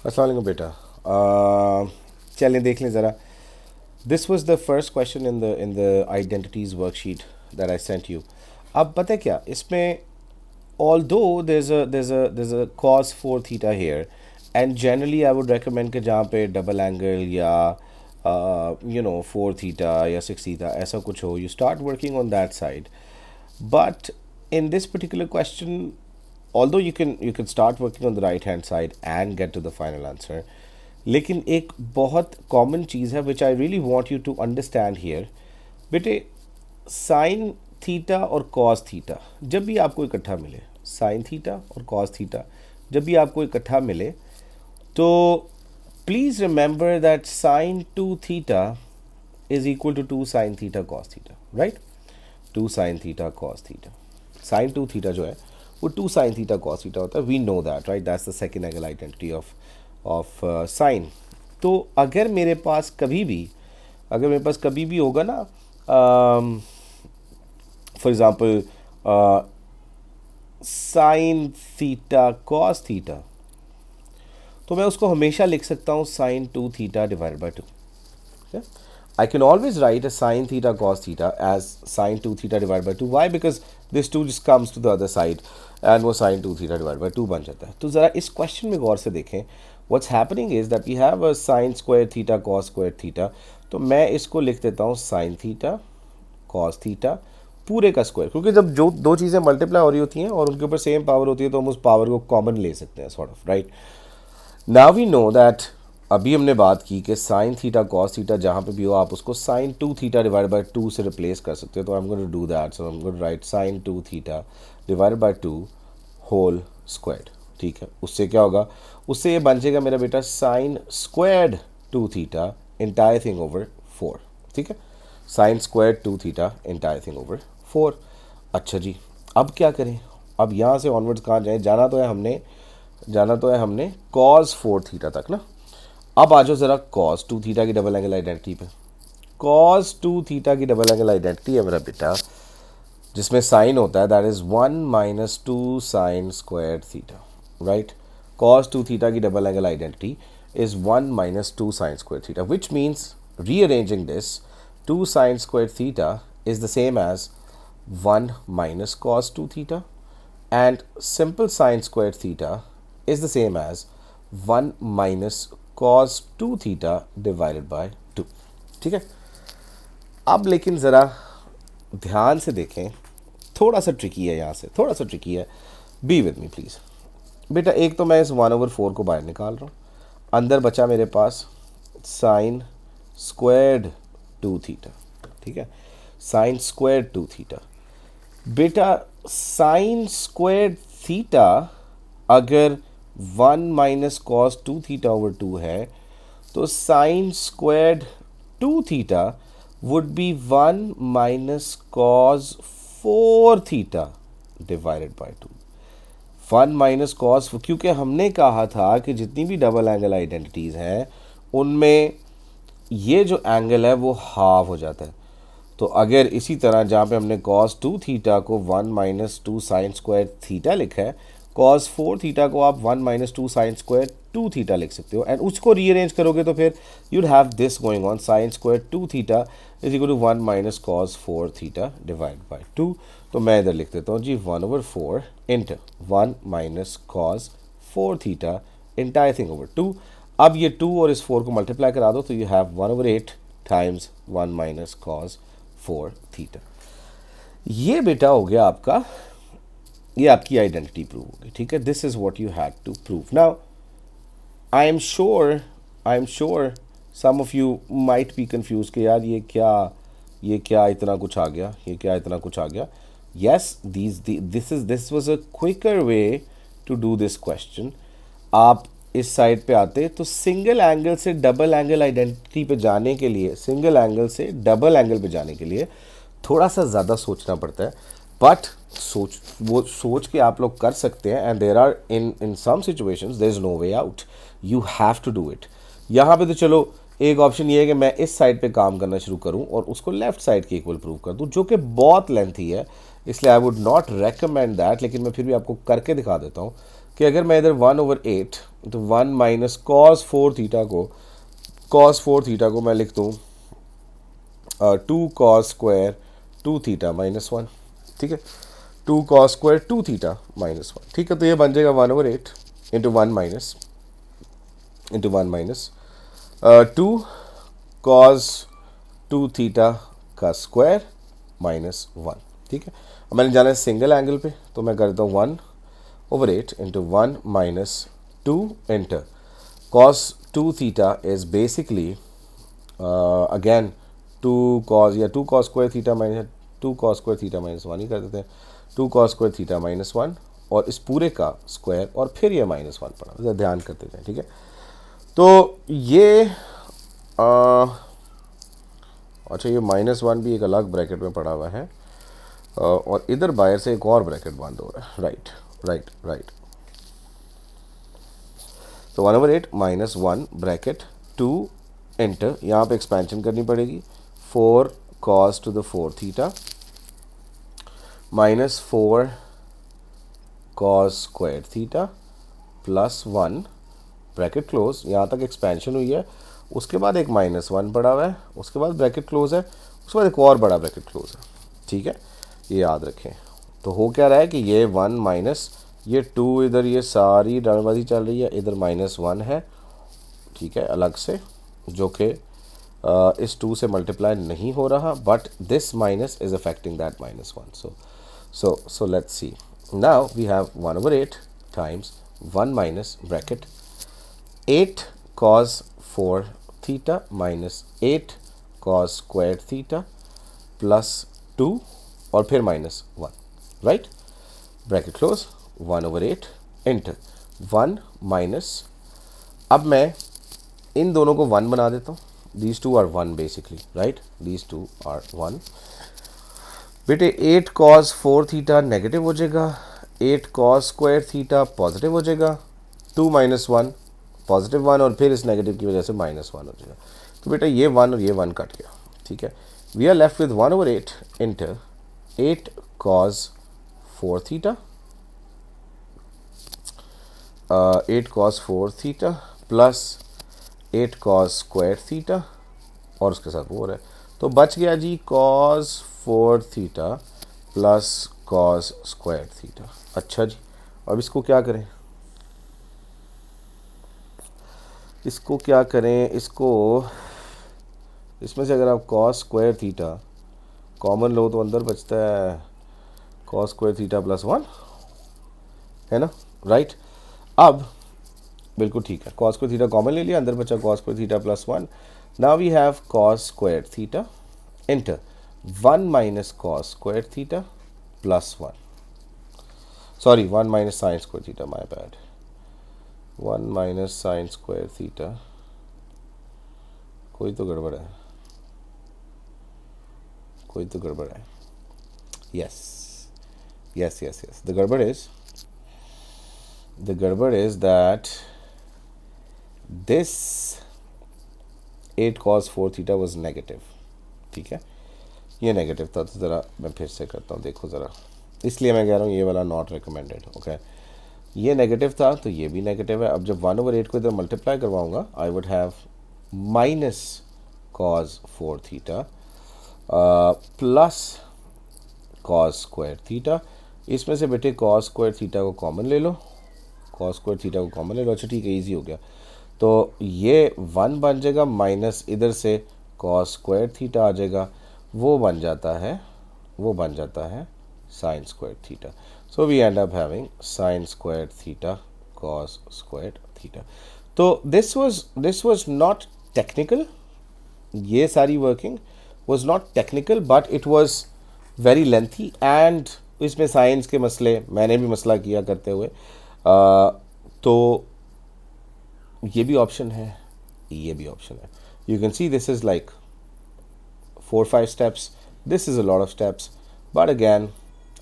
अस्सलाम वालेकुम बेटा। चलें देख लें ज़रा। This was the first question in the identities worksheet that I sent you. अब पता है क्या इसमें, although there's a cos 4 theta here, and generally I would recommend कि जहाँ पे डबल एंगल या 4 theta या 6 theta ऐसा कुछ हो, you start working on that side. But in this particular question, although you can start working on the right hand side and get to the final answer, लेकिन एक बहुत common चीज़ है which I really want you to understand here. बेटे, sine theta और cos theta जब भी आपको इकट्ठा मिले, साइन थीटा और कॉस थीटा जब भी आपको इकट्ठा मिले, तो please remember that sine 2 theta is equal to 2 sine theta cos theta, right. 2 sine theta cos theta, sine 2 theta जो है वो 2 साइन थीटा कॉस थीटा होता है। We know that, right. That's the second angle identity of sine. तो अगर मेरे पास कभी भी होगा ना, for example sine theta cos theta, तो मैं उसको हमेशा लिख सकता हूँ sine 2 theta divided by 2। I can always write a sine theta cos theta as sine 2 theta divided by 2. Why? Because this 2 just comes to the other side and वो sine 2 theta divided by 2 बन जाता है। तो ज़रा इस question में गौर से देखें। What's happening is that we have a sine square theta cos square theta। तो मैं इसको लिख देता हूँ sin theta cos theta पूरे का स्क्वायर, क्योंकि जब जो दो चीज़ें मल्टीप्लाई हो रही होती हैं और उनके ऊपर सेम पावर होती है तो हम उस पावर को कॉमन ले सकते हैं, sort of, right. Now we know that, अभी हमने बात की कि साइन थीटा कॉस थीटा जहाँ पे भी हो आप उसको साइन 2 थीटा डिवाइड बाय 2 से रिप्लेस कर सकते हो। तो I am going to do that. So I am going to write sine 2 theta divide by 2 whole squared. ठीक है, उससे क्या होगा, उससे ये बन जाएगा मेरा बेटा sine squared 2 theta entire thing over 4। ठीक है, sine squared 2 theta entire thing over 4। अच्छा जी, अब क्या करें? अब यहाँ से ऑनवर्ड्स कहाँ जाएँ? जाना तो है हमने कॉस 4 थीटा तक ना। अब आ जाओ ज़रा कॉस 2 थीटा की डबल एंगल आइडेंटिटी पे। कॉस 2 थीटा की डबल एंगल आइडेंटिटी है मेरा बेटा, जिसमें साइन होता है, that is 1 minus 2 sine square theta, right. Cos 2 theta की double angle identity is 1 minus 2 sine square theta, which means rearranging this, 2 sine square theta is the same as 1 minus cos 2 theta, and simple sine squared theta is the same as 1 minus cos 2 theta divided by 2। ठीक है, अब लेकिन ज़रा ध्यान से देखें, थोड़ा सा ट्रिकी है, यहाँ से थोड़ा सा ट्रिकी है। बी विद मी प्लीज़ बेटा। एक तो मैं इस 1/4 को बाहर निकाल रहा हूँ, अंदर बचा मेरे पास साइन स्क्वायर्ड 2 थीटा। ठीक है, साइन स्क्वायर्ड 2 थीटा। बेटा, साइन स्क्वायर थीटा अगर 1 माइनस कॉस 2 थीटा ओवर 2 है, तो sine squared 2 theta would be 1 minus cos 4 theta divided by 2। 1 minus cos, क्योंकि हमने कहा था कि जितनी भी डबल एंगल आइडेंटिटीज़ हैं उनमें ये जो एंगल है वो हाफ हो जाता है। तो अगर इसी तरह जहाँ पे हमने cos 2 थीटा को 1 माइनस 2 साइन स्क्वायर थीटा लिखा है, cos 4 थीटा को आप 1 माइनस 2 साइन स्क्वायर 2 थीटा लिख सकते हो। एंड उसको रीअरेंज करोगे तो फिर you'd have this going on, sine square 2 theta is equal to 1 minus cos 4 theta divide by 2। तो मैं इधर लिख देता हूँ जी 1/4 into 1 minus cos 4 theta entire thing over 2। अब ये 2 और इस 4 को मल्टीप्लाई करा दो तो you have 1/8 times 1 minus cos 4 theta. ये बेटा हो गया आपका, ये आपकी आइडेंटिटी प्रूव होगी। ठीक है, this is what you had to prove. Now I am sure some of you might be confuse कि यार ये क्या इतना कुछ आ गया, ये क्या इतना कुछ आ गया। Yes, this was a quicker way to do this question. आप इस साइड पे आते तो सिंगल एंगल से डबल एंगल आइडेंटिटी पे जाने के लिए, सिंगल एंगल से डबल एंगल पे जाने के लिए थोड़ा सा ज़्यादा सोचना पड़ता है, बट सोच के आप लोग कर सकते हैं। And there are in some situations there is no way out, you have to do it. यहाँ पे तो चलो एक ऑप्शन ये है कि मैं इस साइड पे काम करना शुरू करूँ और उसको लेफ्ट साइड के इक्वल प्रूव कर दूँ, जो कि बहुत लेंथी है, इसलिए I would not recommend that. लेकिन मैं फिर भी आपको करके दिखा देता हूँ कि अगर मैं इधर 1/8 तो 1 माइनस कॉस 4 थीटा को मैं लिख दूँ 2 कॉस स्क्वायर 2 थीटा माइनस 1, ठीक है, 2 कॉस स्क्वायर 2 थीटा माइनस 1, ठीक है। तो ये बन जाएगा 1/8 इंटू 1 माइनस 2 कॉस 2 थीटा का स्क्वायर माइनस 1, ठीक है। अब मैंने जाना है सिंगल एंगल पे, तो मैं करता हूँ 1/8 into 1 minus 2 inter cos 2 theta is basically again 2 cos या 2 cos square theta minus 2 cos square theta minus 1 ही कर देते हैं, 2 कॉस स्क्वायर थीटा माइनस 1 और इस पूरे का स्क्वायर और फिर ये -1 पड़ा, ध्यान करते जाए, ठीक है। तो ये अच्छा, ये -1 भी एक अलग ब्रैकेट में पड़ा हुआ है और इधर बाहर से एक और ब्रैकेट बंद हो रहा है, राइट राइट राइट। तो 1/8 माइनस 1 ब्रैकेट 2 एंटर, यहाँ पे एक्सपेंशन करनी पड़ेगी 4 cos two the 4 theta minus 4 cos square theta plus 1 bracket close, यहाँ तक एक्सपेंशन हुई है, उसके बाद एक -1 पड़ा हुआ है, उसके बाद ब्रैकेट क्लोज है, उसके बाद एक और बड़ा ब्रैकेट क्लोज है, ठीक है, ये याद रखें। तो हो क्या रहा है कि ये 1 माइनस ये 2 इधर ये सारी डालबाजी चल रही है, इधर -1 है, ठीक है, अलग से, जो कि इस 2 से मल्टीप्लाई नहीं हो रहा, but this minus is affecting that -1। So let's see. Now we have 1/8 times 1 minus bracket 8 cos 4 theta minus 8 cos squared theta plus 2 और फिर -1, right? Bracket close 1/8 enter 1 minus, अब मैं इन दोनों को 1 बना देता हूँ, these two are 1 basically, right? These two are 1। बेटे 8 cos 4 थीटा नेगेटिव हो जाएगा, 8 cos स्क्वायर थीटा पॉजिटिव हो जाएगा, 2 - 1 पॉजिटिव 1 और फिर इस नेगेटिव की वजह से -1 हो जाएगा। तो बेटा ये 1 और ये 1 कट गया, ठीक है। We are left with 1/8 into 8 cos 4 theta 8 cos 4 theta plus 8 cos square theta और उसके साथ वो है, तो बच गया जी cos 4 theta plus cos square theta. अच्छा जी, अब इसको क्या करें, इसको क्या करें, इसको इसमें से अगर आप cos स्क्वायर थीटा कॉमन लो तो अंदर बचता है cos स्क्वायर थीटा प्लस 1, है ना, राइट। अब बिल्कुल ठीक है, cos स्क्वायर थीटा कॉमन ले लिया, अंदर बचा cos square theta plus 1। Now we have cos square theta enter 1 minus cos square theta plus 1, sorry 1 minus sine square theta, my bad, 1 minus sine square theta, कोई तो गड़बड़ है, कोई तो गड़बड़ है, yes yes yes yes, the गड़बड़ is that this 8 cos 4 theta was negative, ठीक है, ये नेगेटिव था, तो ज़रा मैं फिर से करता हूँ, देखो ज़रा, इसलिए मैं कह रहा हूँ ये वाला नॉट रिकमेंडेड, ओके। ये नेगेटिव था तो ये भी नेगेटिव है। अब जब 1/8 को इधर मल्टीप्लाई करवाऊँगा, I would have minus cos 4 theta plus cos square theta, इसमें से बेटे cos स्क्वायर थीटा को कॉमन ले लो, cos स्क्वायर थीटा को कॉमन ले लो, अच्छा ठीक है, ईजी हो गया। तो ये 1 बन जाएगा, माइनस इधर से cos स्क्वायर थीटा आ जाएगा, वो बन जाता है sine square theta. So we end up having sine square theta cos square theta. तो दिस वाज नॉट टेक्निकल, ये सारी working was not technical, but it was very lengthy and इसमें science के मसले मैंने भी मसला किया करते हुए, तो ये भी ऑप्शन है, ये भी ऑप्शन है। You can see this is like 4-5 steps, this is a lot of steps, but again,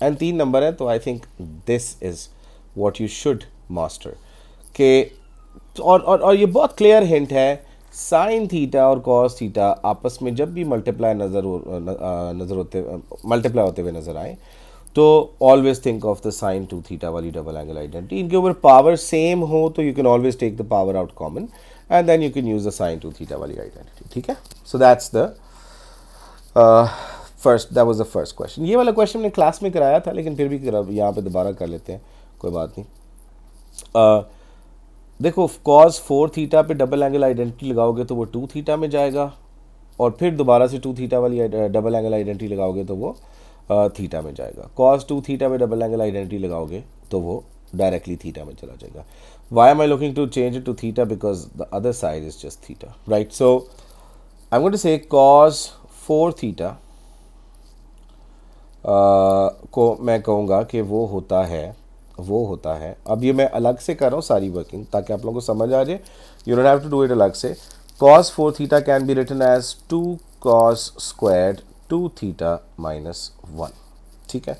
and 3 number है, तो I think this is what you should master के, और ये बहुत क्लियर हिंट है, साइन थीटा और कॉस थीटा आपस में जब भी मल्टीप्लाई होते हुए नज़र आए, तो always think of the sine two theta वाली डबल एंगल आइडेंटिटी. इनके ऊपर पावर सेम हो तो you can always take the power out common and then you can use the sine two theta वाली आइडेंटिटी. ठीक है, so that's the first, that was the first question. ये वाला question मैंने क्लास में कराया था लेकिन फिर भी यहाँ पे दोबारा कर लेते हैं, कोई बात नहीं. देखो cos 4 थीटा पे डबल एंगल आइडेंटिटी लगाओगे तो वो 2 थीटा में जाएगा, और फिर दोबारा से 2 थीटा वाली डबल एंगल आइडेंटिटी लगाओगे तो वो थीटा में जाएगा. cos 2 थीटा पे डबल एंगल आइडेंटिटी लगाओगे तो वो डायरेक्टली थीटा में चला जाएगा. Why am I looking to change it to theta? Because the other side is just theta, right. So I am going to say cos 4 theta को मैं कहूँगा कि वो होता है, अब ये मैं अलग से कर रहा हूँ सारी वर्किंग ताकि आप लोगों को समझ आ जाए. You don't have to do it अलग से. cos 4 theta can be written as 2 cos squared 2 theta minus 1. ठीक है,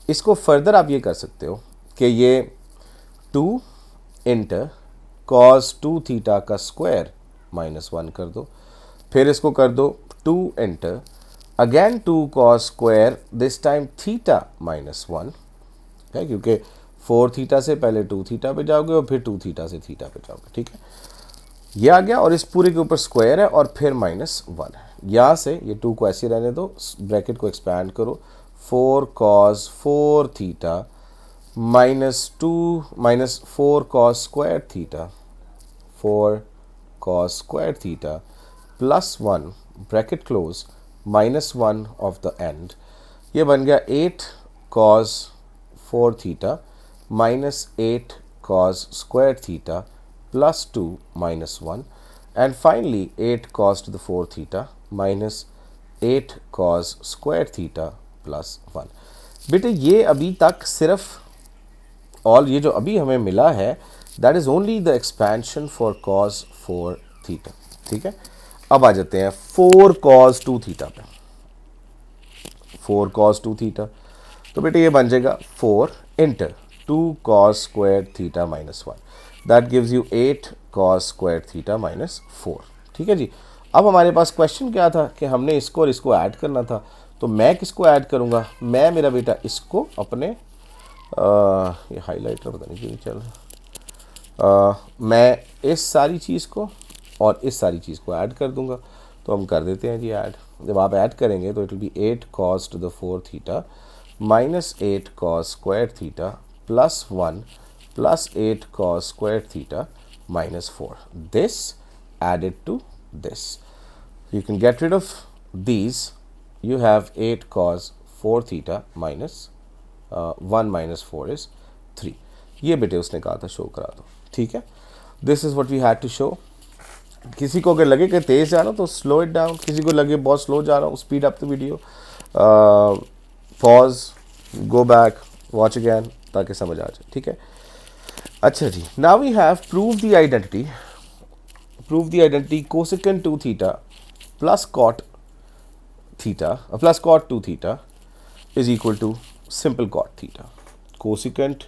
इसको फर्दर आप ये कर सकते हो कि ये 2 इंटर cos 2 थीटा का स्क्वायर माइनस 1 कर दो, फिर इसको कर दो 2 inter again 2 cos square this time theta minus 1 है, क्योंकि 4 थीटा से पहले 2 थीटा पे जाओगे और फिर 2 थीटा से थीटा पे जाओगे. ठीक है, ये आ गया और इस पूरे के ऊपर स्क्वायर है और फिर माइनस 1 है. यहाँ से ये 2 को ऐसे रहने दो, ब्रैकेट को एक्सपैंड करो, 4 cos 4 theta minus 4 cos square theta 4 cos square theta plus 1 bracket close minus 1 of the end. ये बन गया 8 cos 4 theta minus 8 cos square theta plus 2 minus 1 and finally 8 cos to the 4 theta minus 8 cos square theta plus 1. बेटे ये अभी तक सिर्फ, और ये जो अभी हमें मिला है that is only the expansion for cos 4 theta. ठीक है, अब आ जाते हैं 4 cos 2 theta पे. 4 cos 2 theta तो बेटे ये बन जाएगा 4 inter 2 cos square theta minus 1. That gives you 8 cos square theta minus 4. ठीक है जी. अब हमारे पास क्वेश्चन क्या था कि हमने इसको और इसको ऐड करना था, तो मैं किसको ऐड करूँगा? मैं मेरा बेटा इसको अपने ये हाइलाइटर पता नहीं क्यों चल रहा, मैं इस सारी चीज़ को और इस सारी चीज़ को ऐड कर दूँगा. तो हम कर देते हैं जी ऐड. जब आप ऐड करेंगे तो it will be 8 cos to the 4 theta minus 8 cos square theta plus 1 plus 8 cos square theta minus 4. This added to this. You can get rid of these. You have 8 cos 4 theta minus 1 minus 4 is 3. ये बेटे उसने कहा था show करा दो. ठीक है, this is what we had to show. किसी को अगर लगे कि तेज़ जा रहा हूँ तो स्लो इट डाउन, किसी को लगे बहुत स्लो जा रहा हूँ speed up the video, pause, go back, watch again ताकि समझ आ जाए. ठीक है, अच्छा जी. Now we have prove the identity cosecant 2 theta plus cot theta plus cot 2 theta is equal to simple cot theta. Cosecant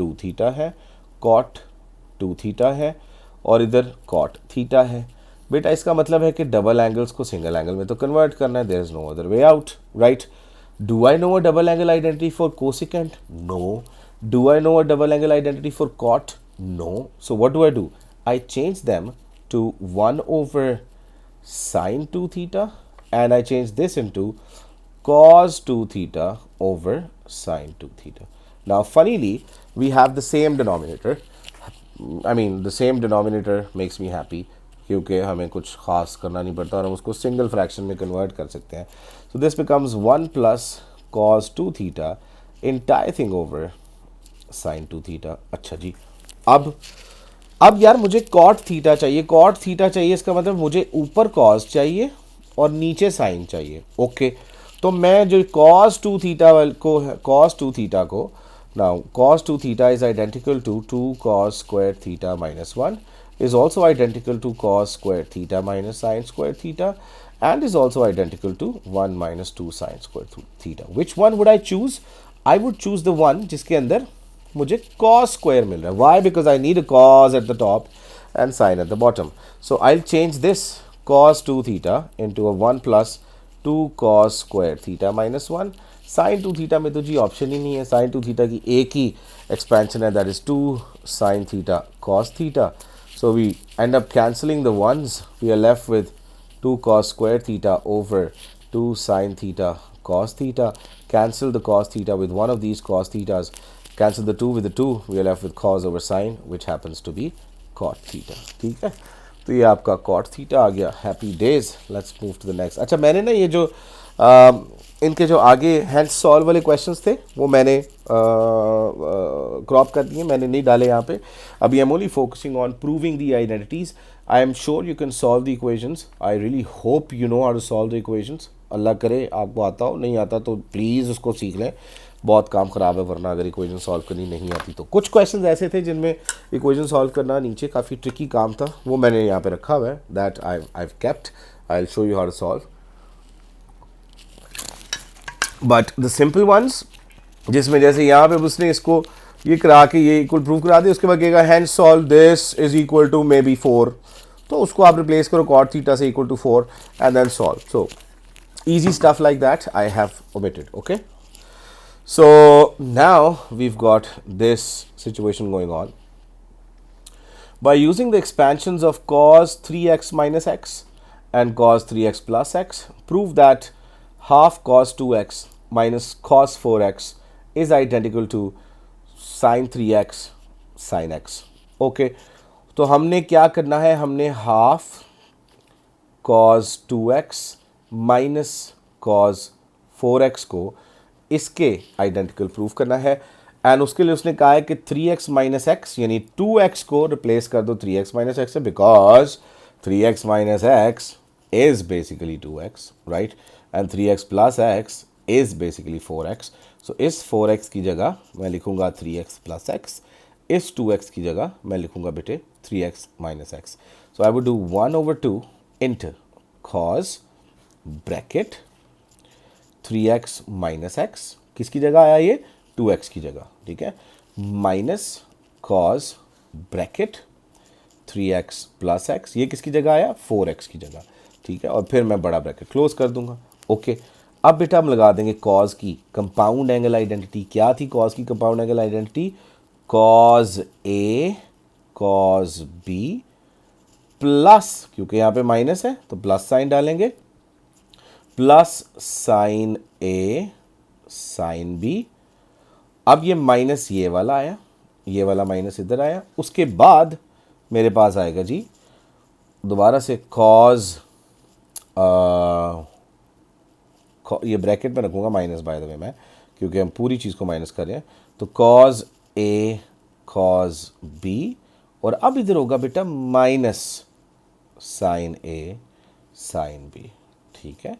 2 theta है, cot 2 theta है और इधर कॉट थीटा है. बेटा इसका मतलब है कि डबल एंगल्स को सिंगल एंगल में तो कन्वर्ट करना है. There is no other way out, right. Do I know a double angle identity for cosecant? No. Do I know a double angle identity for cot? No. So what do? I change them to 1 over sine 2 theta and I change this into cos 2 theta over sine 2 theta. Now funnily we have the same denominator. I mean the same denominator makes me happy क्योंकि हमें कुछ खास करना नहीं पड़ता और हम उसको सिंगल फ्रैक्शन में कन्वर्ट कर सकते हैं. So this becomes 1 plus cos 2 theta entire thing over sine 2 theta. अच्छा जी, अब यार मुझे कॉट थीटा चाहिए. कॉट थीटा चाहिए इसका मतलब मुझे ऊपर कॉस चाहिए और नीचे साइन चाहिए. ओके, तो मैं जो cos 2 थीटा को cos 2 थीटा को now cos 2 theta is identical to 2 cos square theta minus 1 is also identical to cos square theta minus sin square theta and is also identical to 1 minus 2 sin square theta. Which one would I choose? I would choose the one जिसके अंदर मुझे cos square मिल रहा है. Why? Because I need a cos at the top and sin at the bottom. So I'll change this cos 2 theta into a 1 plus 2 cos square theta minus 1 sine 2 theta में तो जी option ही नहीं है, sign 2 theta की एक ही expansion है, that is 2 sine theta cos theta. So we end up cancelling the ones, we are left with 2 cos square theta over 2 sin theta cos theta. Cancel the cos theta with one of these cos thetas. Cancel the 2 with the 2. We are left with cos over sin, which happens to be cot theta. ठीक है, तो ये आपका cot theta आ गया. Happy days. Let's move to the next. अच्छा, मैंने ना ये जो इनके जो आगे हैंड सॉल्व वाले क्वेश्चंस थे वो मैंने क्रॉप कर दिए, मैंने नहीं डाले यहाँ पे. अभी I am only focusing on proving the identities. I am sure you can solve the equations. I really hope you know how to solve the equations. अल्लाह करे आपको आता हो, नहीं आता तो प्लीज़ उसको सीख लें, बहुत काम ख़राब है वरना अगर इक्वेशन सॉल्व करनी नहीं आती तो. कुछ क्वेश्चंस ऐसे थे जिनमें इक्वेशन सॉल्व करना नीचे काफ़ी ट्रिकी काम था, वो मैंने यहाँ पे रखा हुआ है, that I have kept. I will show you how to solve. But the simple ones, जिसमें जैसे यहाँ पे उसने इसको ये करा के ये इक्वल प्रूव करा दे, उसके बाद कहेगा and solve this is equal to may be 4, तो उसको आप रिप्लेस करो कॉट थीटा से equal to 4 and then solve. So easy stuff like that I have omitted. Okay, so now we've got this situation going on. By using the expansions of cos 3x minus x and cos 3x plus x, prove that half cos 2x minus cos 4x is identical to sin 3x sin x. Okay, तो हमने क्या करना है, हमने half cos 2x minus cos 4x को इसके identical proof करना है. एंड उसके लिए उसने कहा है कि 3x माइनस एक्स यानी 2x को रिप्लेस कर दो 3x माइनस एक्स से, because 3x minus x is basically 2x, right, and 3x plus x is basically 4x. सो इस 4x की जगह मैं लिखूंगा 3x प्लस एक्स, इस 2x की जगह मैं लिखूंगा बेटे 3x minus x. So I would do 1/2 into cos bracket 3x minus x, किसकी जगह आया ये 2x की जगह, ठीक है, minus cos bracket 3x plus x, ये किसकी जगह आया 4x की जगह, ठीक है, और फिर मैं बड़ा ब्रैकेट क्लोज कर दूंगा. ओके, अब बेटा हम लगा देंगे कॉज की कंपाउंड एंगल आइडेंटिटी. क्या थी कॉज की कंपाउंड एंगल आइडेंटिटी, कॉज ए कॉज बी प्लस, क्योंकि यहाँ पे माइनस है तो प्लस साइन डालेंगे, प्लस साइन ए साइन बी. अब ये माइनस ये वाला आया, ये वाला माइनस इधर आया, उसके बाद मेरे पास आएगा जी दोबारा से कॉज, ये ब्रैकेट में रखूँगा माइनस बाय द वे मैं, क्योंकि हम पूरी चीज़ को माइनस कर रहे हैं, तो कॉज ए कॉज बी, और अब इधर होगा बेटा माइनस साइन ए साइन बी. ठीक है,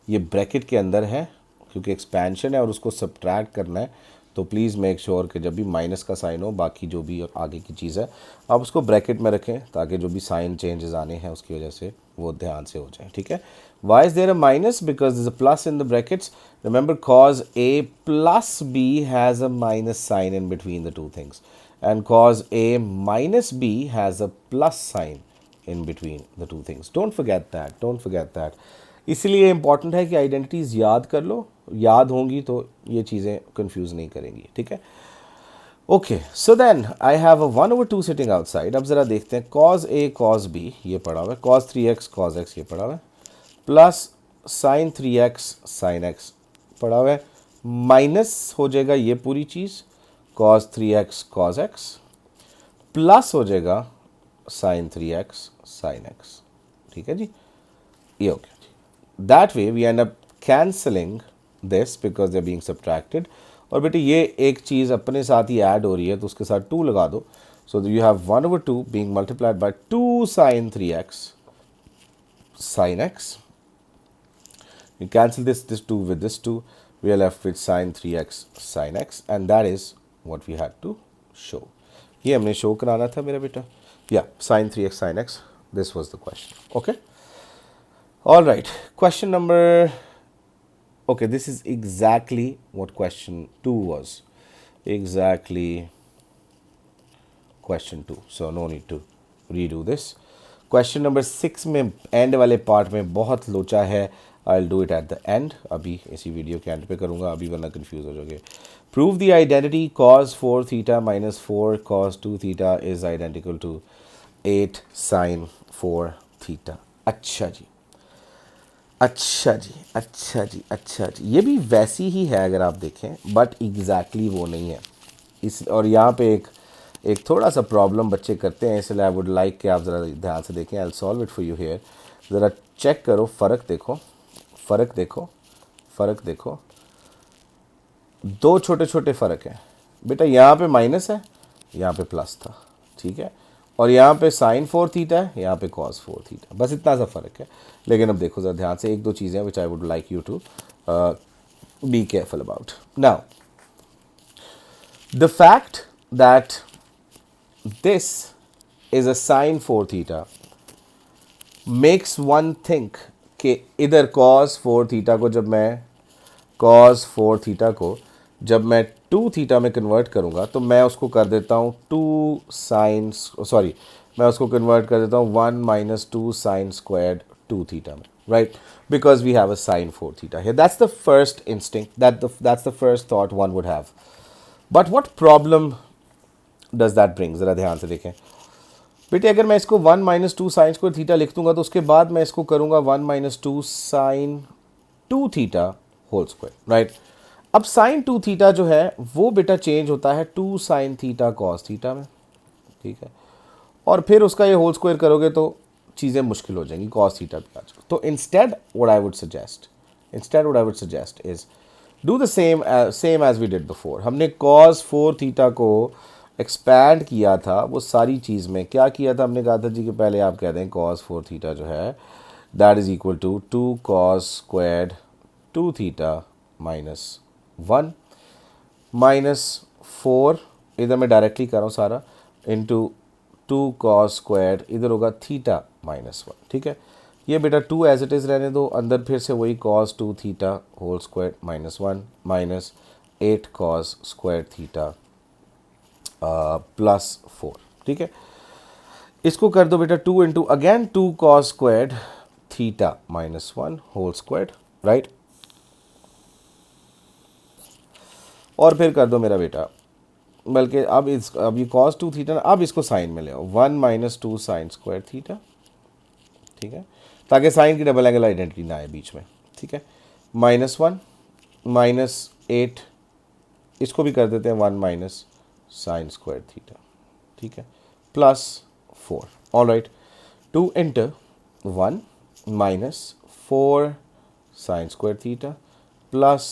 ये ब्रैकेट के अंदर है क्योंकि एक्सपेंशन है और उसको सब्ट्रैक्ट करना है, तो प्लीज़ मेक श्योर कि जब भी माइनस का साइन हो, बाकी जो भी आगे की चीज़ है आप उसको ब्रैकेट में रखें ताकि जो भी साइन चेंजेस आने हैं उसकी वजह से वो ध्यान से हो जाए. ठीक है, why is there a minus, because there is a plus in the brackets. Remember cos A plus B has a minus sign in between the two things, and cos A minus B has a plus sign in between the two things. Don't forget that. इसलिए important है कि identities याद कर लो, याद होंगी तो ये चीज़ें कंफ्यूज नहीं करेंगी. ठीक है, okay, so then I have a 1/2 sitting outside. अब ज़रा देखते हैं, कॉज ए कॉज बी ये पड़ा हुआ है, कॉज 3x कॉज x ये पड़ा हुआ है, plus sign 3x sign x पड़ा हुआ है, माइनस हो जाएगा ये पूरी चीज़ cos 3x cos x, plus हो जाएगा साइन 3x साइन x. ठीक है जी, ये हो गया. That way we end up cancelling this because they're being subtracted. और बेटे ये एक चीज़ अपने साथ ही ऐड हो रही है तो उसके साथ 2 लगा दो. So you have 1/2 being multiplied by 2 sin 3x sin x. You cancel this 2 with this 2. We are left with sin 3x sin x, and that is what we had to show. ये हमने show कराना था मेरा बेटा. Yeah, sin 3x sin x. This was the question. Okay. All right, question number, okay, this is exactly what question 2 was, exactly question 2, so no need to redo this. Question number 6 में and वाले part में बहुत लोचा है, I will do it at the end, अभी इसी video के and पे करूँगा, अभी वरना कंफ्यूज हो जाओगे. Prove the identity cos 4 theta minus 4 cos 2 theta is identical to 8 sin 4 theta. अच्छा जी, अच्छा जी, अच्छा जी, अच्छा जी. ये भी वैसी ही है अगर आप देखें, बट एग्जैक्टली वो नहीं है इस. और यहाँ पे एक थोड़ा सा प्रॉब्लम बच्चे करते हैं, इसलिए आई वुड लाइक कि आप ज़रा ध्यान से देखें. I will solve it for you here. ज़रा चेक करो, फ़र्क देखो, फ़र्क देखो, फ़र्क देखो. दो छोटे छोटे फ़र्क हैं बेटा. यहाँ पे माइनस है, यहाँ पे प्लस था, ठीक है. और यहाँ पे साइन 4 थीटा है, यहाँ पे कॉस 4 थीटा. बस इतना सा फ़र्क है. लेकिन अब देखो ज़रा ध्यान से, एक दो चीज़ें which I would like you to be careful about. Now the fact that this is a sine 4 theta makes one think कि इधर cos 4 थीटा को जब मैं 2 थीटा में कन्वर्ट करूंगा तो मैं उसको कर देता हूँ 2 साइन, सॉरी, मैं उसको कन्वर्ट कर देता हूँ 1 माइनस 2 साइन स्क्वायर्ड 2 थीटा में, right, because we have a sine 4 theta here. That's the first instinct, that's the first thought one would have. But what problem does that bring, ज़रा ध्यान से देखें बेटे. अगर मैं इसको 1 माइनस 2 साइन स्क्वायर थीटा लिख दूंगा तो उसके बाद मैं इसको करूंगा 1 minus 2 sine 2 theta whole square, right. अब साइन 2 थीटा जो है वो बेटा चेंज होता है 2 साइन थीटा कॉस थीटा में, ठीक है. और फिर उसका ये होल स्क्वायर करोगे तो चीज़ें मुश्किल हो जाएंगी, कॉस थीटा भी आ जाएगा. तो instead what I would suggest is do the same as we did before. हमने कॉस 4 थीटा को एक्सपैंड किया था, वो सारी चीज़ में क्या किया था, हमने कहा था जी कि पहले आप कह दें कॉस 4 थीटा जो है that is equal to 2 cos squared 2 theta minus 1 minus 4, इधर मैं डायरेक्टली कर रहा हूँ सारा, इंटू 2 कॉस स्क्वायर्ड, इधर होगा थीटा माइनस 1, ठीक है. ये बेटा 2 एज इट इज़ रहने दो, अंदर फिर से वही cos 2 theta whole square minus 1 minus 8 cos square theta plus 4, ठीक है. इसको कर दो बेटा 2 into again 2 cos squared theta minus 1 whole squared, right. और फिर कर दो मेरा बेटा, बल्कि अब ये कॉस 2 थीटा, अब इसको साइन में ले आओ 1 माइनस 2 साइन स्क्वायर थीटा, ठीक है, ताकि साइन की डबल एंगल आइडेंटिटी ना आए बीच में, ठीक है. माइनस 1 माइनस 8, इसको भी कर देते हैं 1 माइनस साइन स्क्वायर थीटा, ठीक है, plus 4. All right. 2 into 1 minus 4 sign square theta plus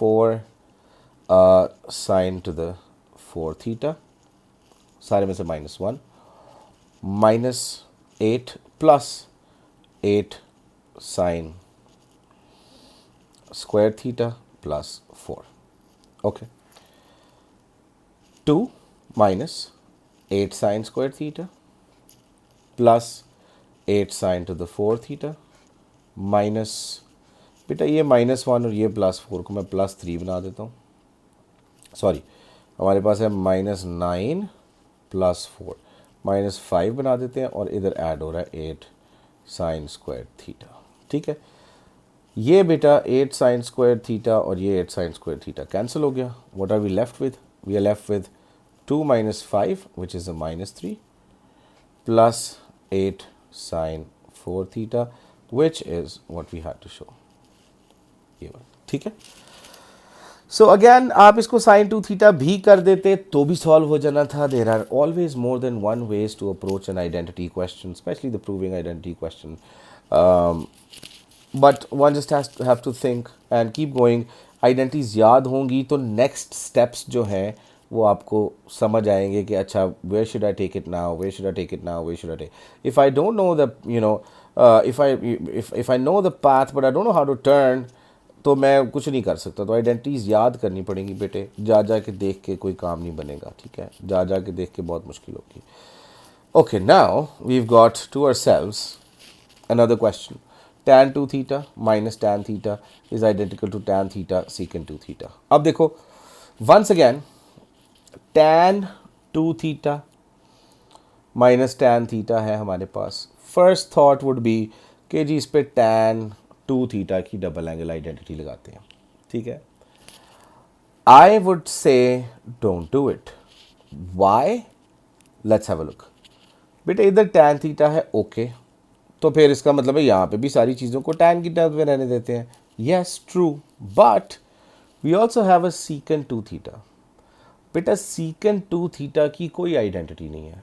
4 sign to the 4 theta, सारे में से minus 1 minus 8 plus 8 sign square theta plus 4. Okay. 2 minus 8 sign square theta plus 8 sign to the 4 theta minus, बेटा ये minus 1 और ये plus 4 को मैं plus 3 बना देता हूँ. सॉरी, हमारे पास है माइनस 9 प्लस 4, माइनस 5 बना देते हैं और इधर ऐड हो रहा है 8 साइन स्क्वायर थीटा, ठीक है. ये बेटा 8 साइन स्क्वायर थीटा और ये 8 साइन स्क्वायर थीटा कैंसिल हो गया. What are we left with, we are left with 2 minus 5 which is a minus 3 plus 8 sine 4 theta which is what we had to show, ये बात, ठीक है. So again आप इसको साइन 2 थीटा भी कर देते तो भी सॉल्व हो जाना था. There are always more than one ways to approach an identity question, especially the proving identity question, but one just have to think and keep going. Identities याद होंगी तो नेक्स्ट स्टेप्स जो हैं वो आपको समझ आएंगे कि अच्छा where should I take it now, where should I take it now, where should I take. If I don't know the if I know the path but I don't know how to turn, तो मैं कुछ नहीं कर सकता. तो identities याद करनी पड़ेंगी बेटे, जा के देख के कोई काम नहीं बनेगा, ठीक है, जा के देख के बहुत मुश्किल होगी. Okay, now we have got to ourselves another question. Tan 2 theta minus tan theta is identical to tan theta secant 2 theta. अब देखो once again tan 2 theta minus tan theta है हमारे पास. First thought would be कि जी इस पे tan two theta की double angle identity लगाते हैं, ठीक है। I would say don't do it. Why? Let's have a look. बेटा इधर टैन थीटा है, ओके, तो फिर इसका मतलब है यहाँ पे भी सारी चीज़ों को टैन की टर्म्स में रहने देते हैं। Yes true, but we also have a secant two theta. बेटा सीकेंट टू थीटा की कोई आइडेंटिटी नहीं है।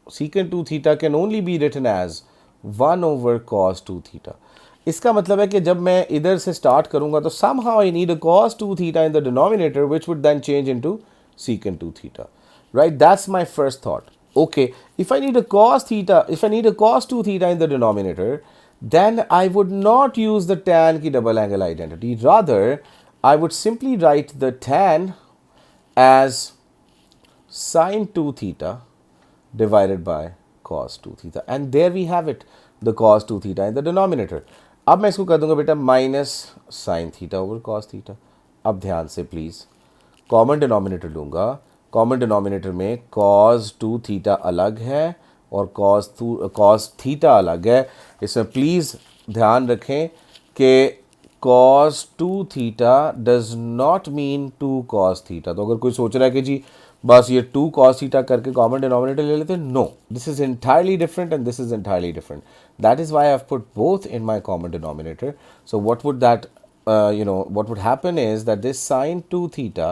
Secant two theta can only be written as 1/cos 2 theta. इसका मतलब है कि जब मैं इधर से स्टार्ट करूंगा तो somehow I need a cos 2 theta in the denominator which would then change into secant 2 theta, right? That's my first thought. Okay, if I need a cos theta, if I need a cos 2 theta in the denominator, then I would not use the tan की double angle identity. Rather, I would simply write the tan as sin 2 theta divided by cos 2 theta, and there we have it, the cos 2 theta in the denominator. अब मैं इसको कर दूंगा बेटा minus sine theta over cos theta. अब ध्यान से please common denominator लूँगा। कॉमन डिनोमिनेटर में cos 2 थीटा अलग है और cos थीटा अलग है। इसमें प्लीज़ ध्यान रखें कि cos 2 theta does not mean 2 cos theta. तो अगर कोई सोच रहा है कि जी बस ये 2 cos थीटा करके कॉमन डिनोमिनेटर ले लेते हैं, no, this is entirely different and this is entirely different. That is why I've put both in my common denominator. So what would what would happen is that this sin 2 theta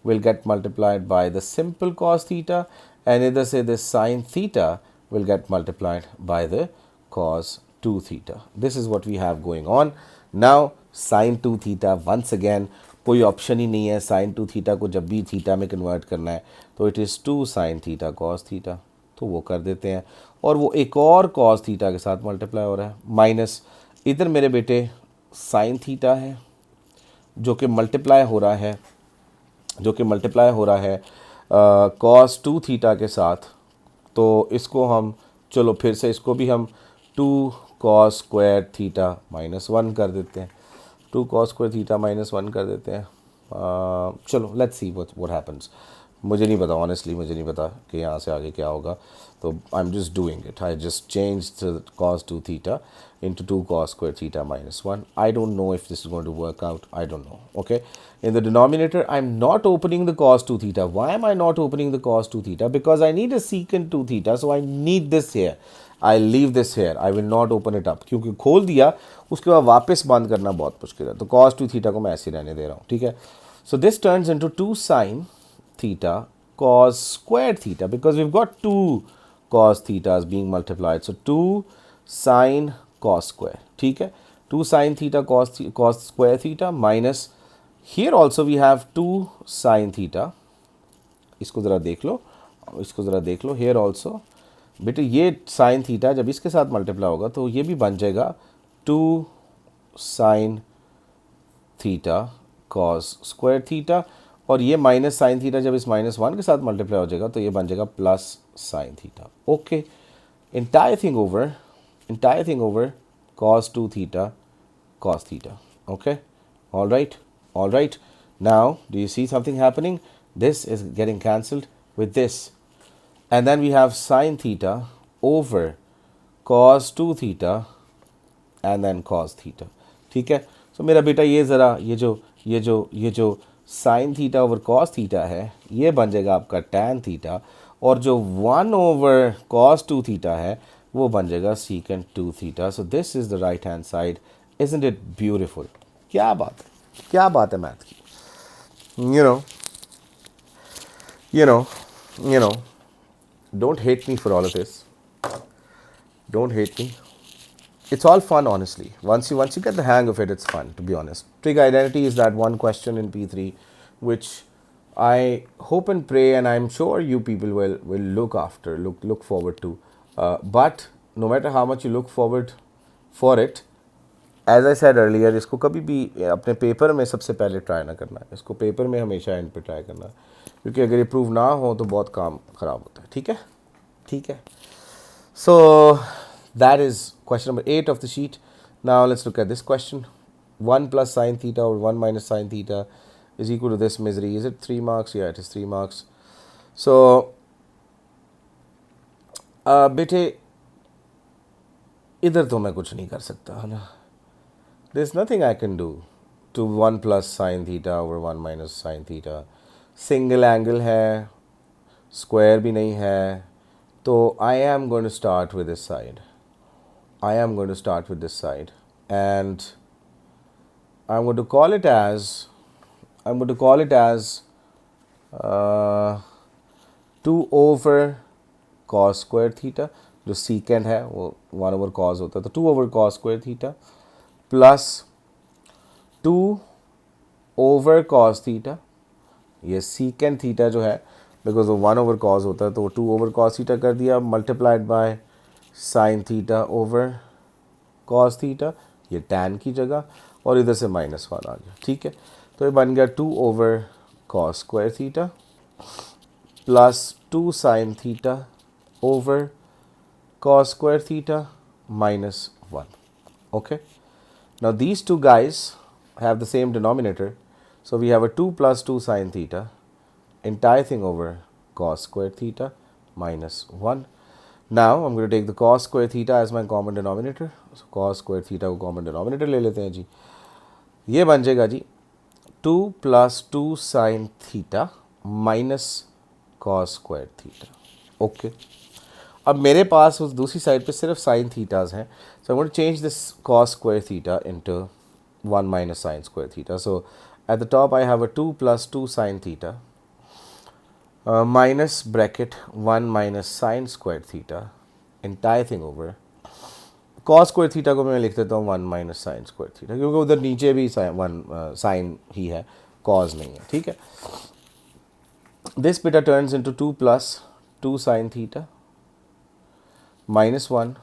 will get multiplied by the simple cos theta, and either say this sin theta will get multiplied by the cos 2 theta. This is what we have going on. Now sin 2 theta, once again, कोई option ही नहीं है sin 2 थीटा को जब भी theta में convert करना है, तो it is 2 sin theta cos theta, तो वो कर देते हैं और वो एक और cos थीटा के साथ मल्टीप्लाई हो रहा है, माइनस इधर मेरे बेटे sin थीटा है जो कि मल्टीप्लाई हो रहा है, cos 2 थीटा के साथ। तो इसको हम चलो फिर से इसको भी हम 2 cos स्क्वायर थीटा माइनस 1 कर देते हैं, 2 cos स्क्वायर थीटा माइनस 1 कर देते हैं। चलो लेट्स सी व्हाट हैपेंस। मुझे नहीं पता, ऑनेस्टली मुझे नहीं पता कि यहाँ से आगे क्या होगा, तो I am just doing it. I just change cos 2 theta into 2 cos square theta minus 1. I don't know if this is going to work out. I don't know. Okay. In the denominator, I'm not opening the cos 2 theta. Why am I not opening the cos 2 theta? Because I need a secant 2 theta. So I need this here. I'll leave this here. I will not open it up. क्योंकि खोल दिया उसके बाद वापस बंद करना बहुत मुश्किल है, तो cos 2 theta को मैं ऐसे रहने दे रहा हूँ, ठीक है। So this turns into 2 sin theta cos square theta because we've got 2 cos thetas being multiplied. So 2 sin cos square, ठीक है, 2 sin theta cos square theta minus here also we have 2 sin theta। इसको ज़रा देख लो, here also बेटे ये sin theta जब इसके साथ मल्टीप्लाई होगा तो ये भी बन जाएगा 2 sin theta cos square theta, और ये माइनस साइन थीटा जब इस माइनस 1 के साथ मल्टीप्लाई हो जाएगा तो ये बन जाएगा plus sine theta. Okay, entire thing over cos 2 theta cos theta. Okay, all right. Now do you see something happening? This is getting cancelled with this, and then we have sin theta over cos 2 theta and then cos theta, ठीक है। so मेरा बेटा ये ज़रा ये जो sin theta over cos theta है ये बन जाएगा आपका tan थीटा, और जो 1 ओवर cos 2 थीटा है वो बन जाएगा secant 2 theta. So this is the right hand side. Isn't it beautiful? क्या बात है मैथ की। you know don't hate me for all of this, don't hate me. It's all fun, honestly. Once you get the hang of it, it's fun, to be honest. Trig identity is that one question in P3 which I hope and pray, and I'm sure you people will look forward to. But no matter how much you look forward for it, as I said earlier, इसको कभी भी अपने paper में सबसे पहले try ना करना है, इसको पेपर में हमेशा एंड पे ट्राई करना है, क्योंकि अगर ये प्रूव ना हो तो बहुत काम ख़राब होता है, ठीक है। So that is question number 8 of the sheet. Now let's look at this question. 1 plus sin theta or 1 minus sin theta is equal to this misery. Is it 3 marks? Yeah, it is 3 marks. So बेटे इधर तो मैं कुछ नहीं कर सकता है ना, there's nothing I can do to 1 plus sine theta over 1 minus sine theta. Single angle है, square भी नहीं है, तो I am going to start with this side. I am going to start with this side, and I'm going to call it as 2 over cos square theta. जो secant है वो 1 over cos होता है, तो 2 over cos square theta plus 2 over cos theta. ये secant theta जो है, because वो 1 over cos होता है, तो 2 over cos theta कर दिया, multiplied by sin theta over cos theta, ये tan की जगह, और इधर से -1 आ गया. ठीक है, तो ये बन गया 2 over cos square theta plus 2 sin theta over cos square theta minus 1. Okay, now these two guys have the same denominator, so we have a 2 plus 2 sin theta, entire thing over cos square theta minus 1. Now I'm going to take the cos square theta as my common denominator, so cos square theta को common denominator ले लेते हैं जी. ये बन जाएगा जी 2 plus 2 sin theta minus cos square theta. Okay, अब मेरे पास उस दूसरी साइड पे सिर्फ साइन थीटाज हैं, so I want to change this cos square theta into 1 minus sin square theta. So at the top I have a 2 plus 2 sin theta minus bracket 1 minus sin square theta, entire thing over cos square theta को मैं लिख देता हूँ 1 minus sin square theta, क्योंकि उधर नीचे भी sin ही है, cos नहीं है. ठीक है, this beta turns into 2 plus 2 sin theta minus 1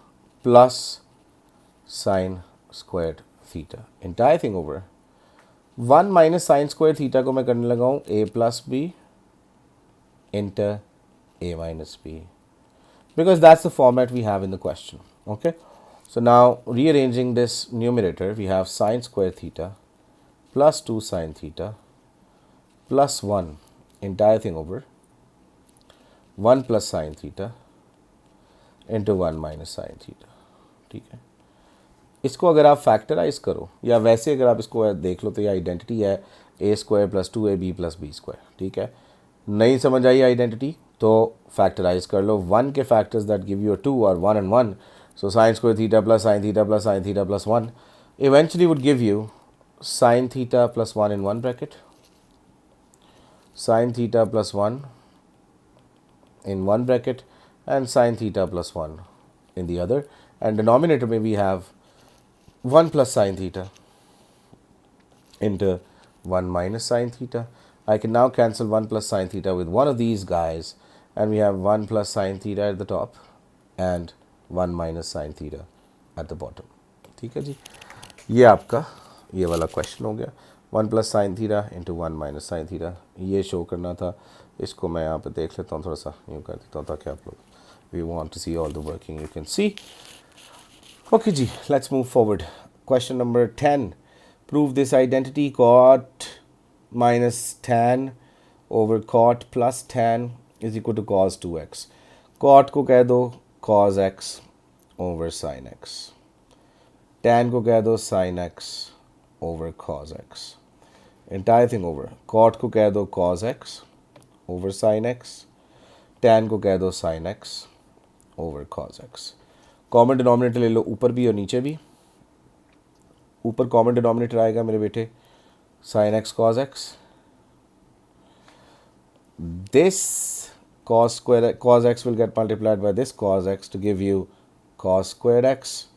plus sin squared theta, entire thing over 1 minus sin squared theta को मैं करने लगा हूँ a plus b into a minus b, because that's the format we have in the question. Okay, so now rearranging this numerator, we have sin square theta plus 2 sin theta plus 1, entire thing over 1 plus sin theta into 1 minus sin theta. ठीक है, इसको अगर आप factorise करो, या वैसे अगर आप इसको देख लो, तो ये आइडेंटिटी है a square plus 2ab plus b square. ठीक है, नहीं समझ आई आइडेंटिटी तो फैक्टराइज कर लो. 1 के फैक्टर्स दैट गिव यू 2 और 1 and 1, so sin square theta plus sin theta plus sin theta plus 1 eventually would give you sin theta plus 1 in one bracket, sin theta plus 1 in one bracket, and sin theta plus 1 in the other, and denominator may we have 1 plus sin theta into 1 minus sin theta. I can now cancel 1 plus sin theta with one of these guys, and we have 1 plus sin theta at the top and 1 minus sin theta at the bottom. ठीक है जी, ये आपका ये वाला question हो गया. 1 plus sin theta into 1 minus sin theta, ये show करना था. इसको मैं यहाँ पे देख लेता हूँ, थोड़ा सा यूँ कर देता हूँ ताकि आप लोग, we want to see all the working, you can see. Okay ji, let's move forward. Question number 10. Prove this identity: cot minus tan over cot plus tan is equal to cos 2x. Cot को कह दो cos x over sin x. Tan को कह दो sin x over cos x. Entire thing over. Cot को कह दो cos x over sin x. Tan को कह दो sin x over cos x. Common denominator ले लो ऊपर भी और नीचे भी. ऊपर कॉमन डिनोमिनेटर आएगा मेरे बेटे sin x cos x. This cos x will get multiplied by this cos x to give you cos squared x,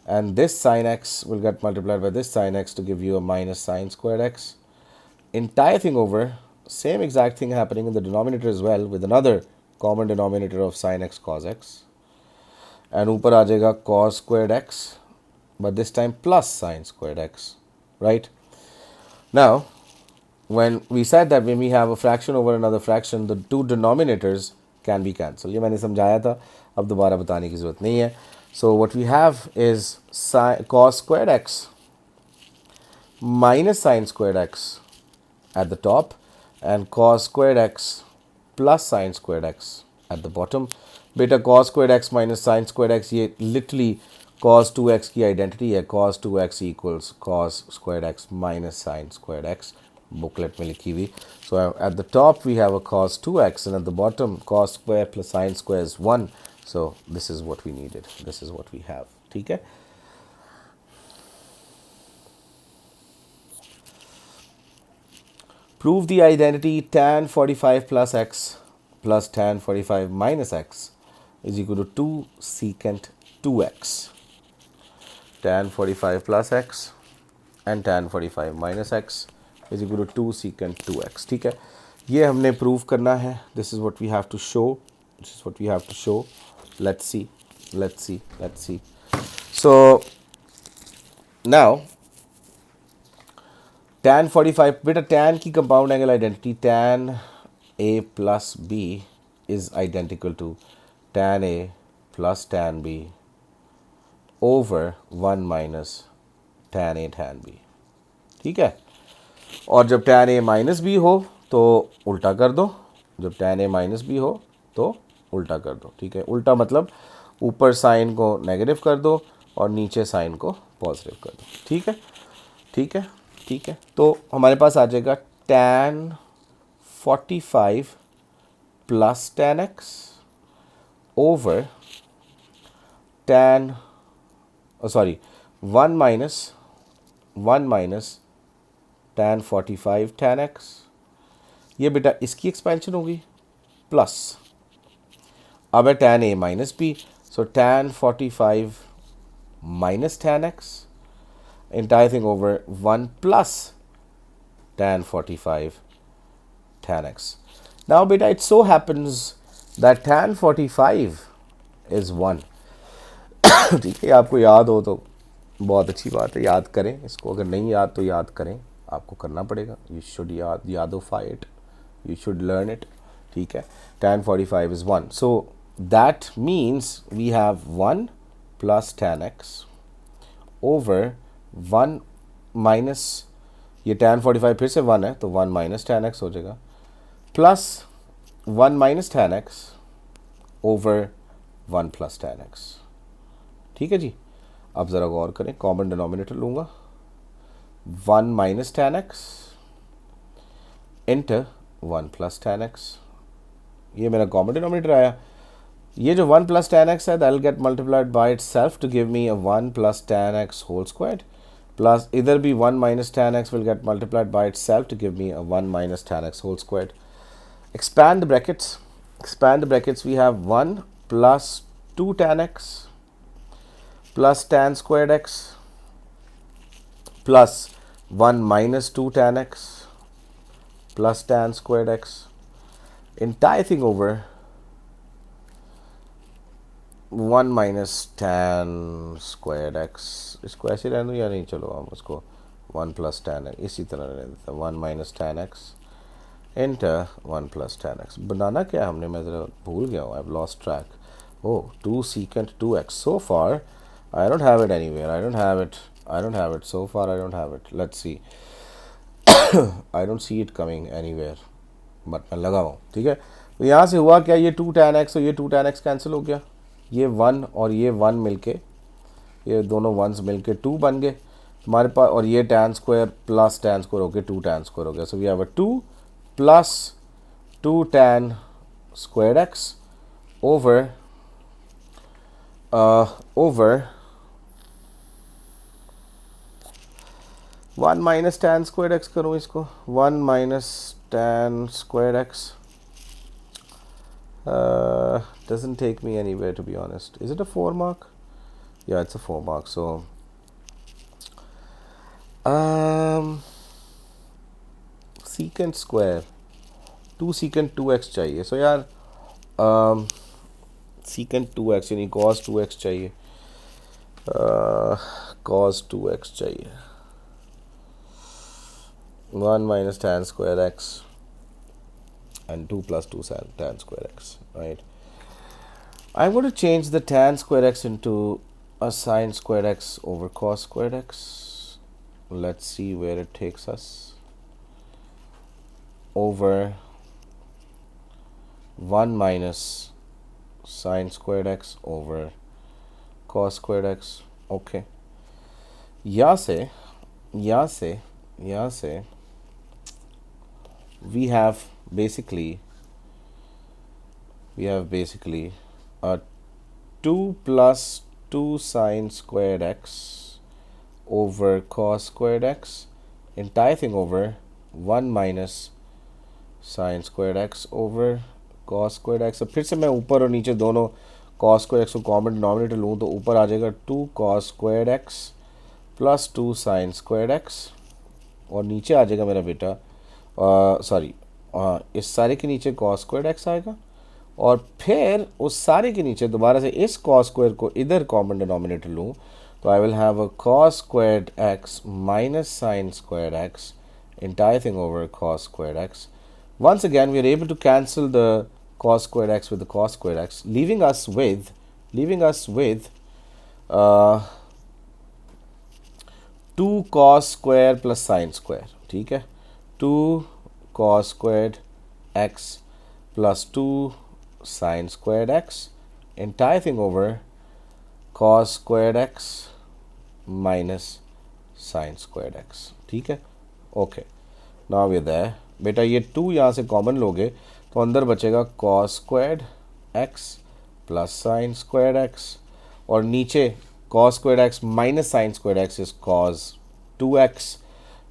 and this sin x will get multiplied by this sin x to give you a minus sin squared x. Entire thing over, same exact thing happening in the denominator as well, with another common denominator of sin x cos x, and ऊपर आ जाएगा cos squared x, but this time plus sin squared x, right? Now, when we said that when we have a fraction over another fraction, the two denominators can be cancelled. ये मैंने समझाया था, अब दोबारा बताने की ज़रूरत नहीं है. So what we have is cos squared x minus sin squared x at the top, and cos squared x plus sin squared x at the bottom. बेटा cos squared x minus sin squared x, ये literally cos 2x की identity है cos 2x equals cos squared x minus sin squared x, booklet में लिखी हुई. So at the top we have a cos 2x and at the bottom cos square plus sin square is 1. So this is what we needed, this is what we have. ठीक है. Prove the identity tan 45 plus x plus tan 45 minus x is equal to 2 secant 2x. Tan 45 plus x and tan 45 minus x is equal to 2 secant 2x. ठीक है, ये हमने prove करना है. This is what we have to show, this is what we have to show. Let's see, let's see, let's see. So now tan 45, बेटा tan की compound angle identity tan a plus b is identical to tan a plus tan b over 1 minus tan a tan b. ठीक है, और जब tan a minus B हो तो उल्टा कर दो, जब tan a माइनस बी हो तो उल्टा कर दो. ठीक है, उल्टा मतलब ऊपर साइन को नेगेटिव कर दो और नीचे साइन को पॉजिटिव कर दो. ठीक है, ठीक है, ठीक है. तो हमारे पास आ जाएगा tan 45 plus tan x over tan, sorry 1 minus tan 45 tan x. ये बेटा इसकी एक्सपेंशन होगी प्लस, अब है tan a minus b, so tan 45 minus tan x, entire thing over 1 plus tan 45 tan x. Now beta, it so happens that tan 45 is 1. ठीक है, आपको याद हो तो बहुत अच्छी बात है, याद करें इसको. अगर नहीं याद तो याद करें, आपको करना पड़ेगा. यू शुड यादोफाई it, you should learn it. ठीक है, tan 45 is 1. So that means we have 1 plus tan x over 1 minus, ये tan 45 फिर से 1 है तो 1 माइनस tan x हो जाएगा, plus 1 minus tan x over 1 plus tan x. ठीक है जी, अब ज़रा गौर करें, कॉमन डिनोमिनेटर लूँगा, 1 minus tan x into 1 plus tan x. ये मेरा कॉमन डिनोमिनेटर आया. ये जो 1 प्लस tan x है, that will get multiplied by itself to give me a 1 plus tan x whole squared, plus इधर भी 1 minus tan x will get multiplied by itself to give me a 1 minus tan x whole squared. Expand the brackets. Expand the brackets. We have 1 plus 2 tan x plus tan squared x plus 1 minus 2 tan x plus tan squared x. Entire thing over 1 minus tan squared x. इसको ऐसे रहने दो या नहीं, चलो हम उसको 1 plus tan x इसी तरह रहने देते हैं. 1 minus tan x into 1 plus tan x. बनाना क्या हमने, मैं ज़रा भूल गया हूँ, I have lost track. Oh 2 secant 2x. So far I don't have it anywhere, I don't have it so far, I don't have it. Let's see, I don't see it coming anywhere, but मैं लगा हूँ. ठीक है, तो यहाँ से हुआ क्या, ये 2 tan x और ये 2 tan x कैंसिल हो गया, ये 1 और ये 1 मिलके, ये दोनों 1s मिलके 2 बन गए हमारे पास, और ये tan square plus tan square हो गया 2 tan स्क्वायर हो गया. So we have a 2 plus 2 tan square x over 1 minus tan square x. करूँ इसको 1 minus tan square x. Doesn't take me anywhere, to be honest. Is it a 4 mark? Yeah, it's a 4 mark. So secant square 2 secant 2x चाहिए. So यार secant 2x यानी cos 2x चाहिए, cos 2x चाहिए. 1 minus tan square x and 2 plus 2 tan square x, right? I'm going to change the tan square x into a sin square x over cos square x. Let's see where it takes us. Over 1 minus sin squared x over cos squared x. Okay, यहाँ से यहाँ से यहाँ से we have basically a 2 plus 2 sine squared x over cos squared x, entire thing over 1 minus sine square x over cos square x. अब फिर से मैं ऊपर और नीचे दोनों कॉस स्क्वायर एक्स को कॉमन डिनोमिनेटर लूँ तो ऊपर आ जाएगा 2 cos square x plus 2 sine square x, और नीचे आ जाएगा मेरा बेटा सॉरी इस सारे के नीचे कॉस स्क्वायर एक्स आएगा, और फिर उस सारे के नीचे दोबारा से इस कॉस स्क्वायर को इधर कॉमन डिनोमिनेटर लूँ तो I will have a cos squared x minus sine square x, entire thing over cos squared x. Once again, we are able to cancel the cos squared x with the cos squared x, leaving us with uh, 2 cos square plus sin square. ठीक है, 2 cos squared x plus 2 sin squared x, entire thing over cos squared x minus sin squared x. ठीक है, okay, now we are there. बेटा ये 2 यहाँ से common लोगे तो अंदर बचेगा cos squared x plus sine squared x, और नीचे cos squared x minus sine squared x is cos 2x.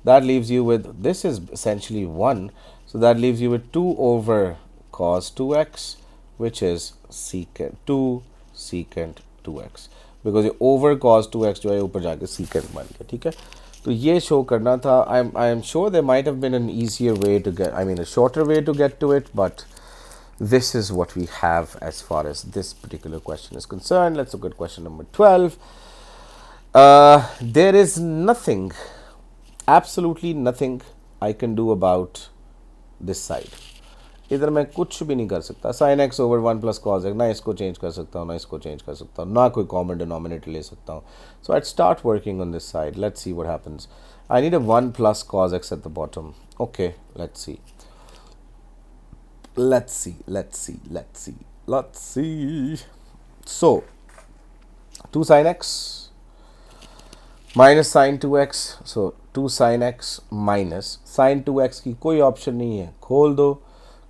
That leaves you with, this is essentially 1, so that leaves you with 2 over cos 2x which is secant 2 secant 2x, because ये over cos 2x जो है ऊपर जाके secant बन गया। ठीक है, तो ये शो करना था। I am sure there might have been an easier way to get, I mean a shorter way to get to it, but this is what we have as far as this particular question is concerned. Let's look at question number 12. There is nothing, absolutely nothing I can do about this side. इधर मैं कुछ भी नहीं कर सकता, sine x over 1 plus cos x, ना इसको change कर सकता हूँ ना इसको चेंज कर सकता हूँ, ना कोई कॉमन डिनोमिनेटर ले सकता हूँ। So I start working on this side, let's see what happens. I need a 1 plus cos x at the bottom. Okay, let's see. So 2 sin x minus sin 2x, so 2 sin x minus sin 2x की कोई option नहीं है, खोल दो,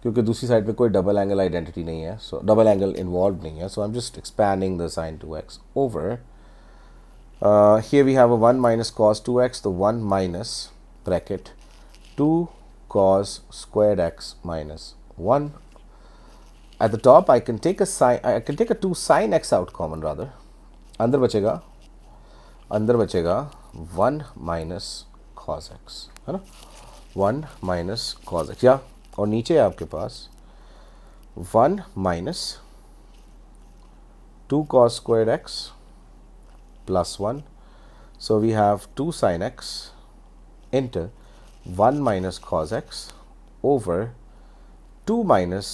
क्योंकि दूसरी side पे कोई डबल एंगल आइडेंटिटी नहीं है, सो डबल एंगल इन्वॉल्व नहीं है, so I am just expanding the sin 2x over here we have a 1 minus cos 2x, the 1 minus bracket 2 cos squared x minus 1. At the top I can take a 2 sin x out common rather. अंदर बचेगा 1 minus cos x, है ना, 1 minus cos x, या और नीचे आपके पास 1 minus 2 cos squared x plus 1. So we have 2 sin x into 1 minus cos x over 2 minus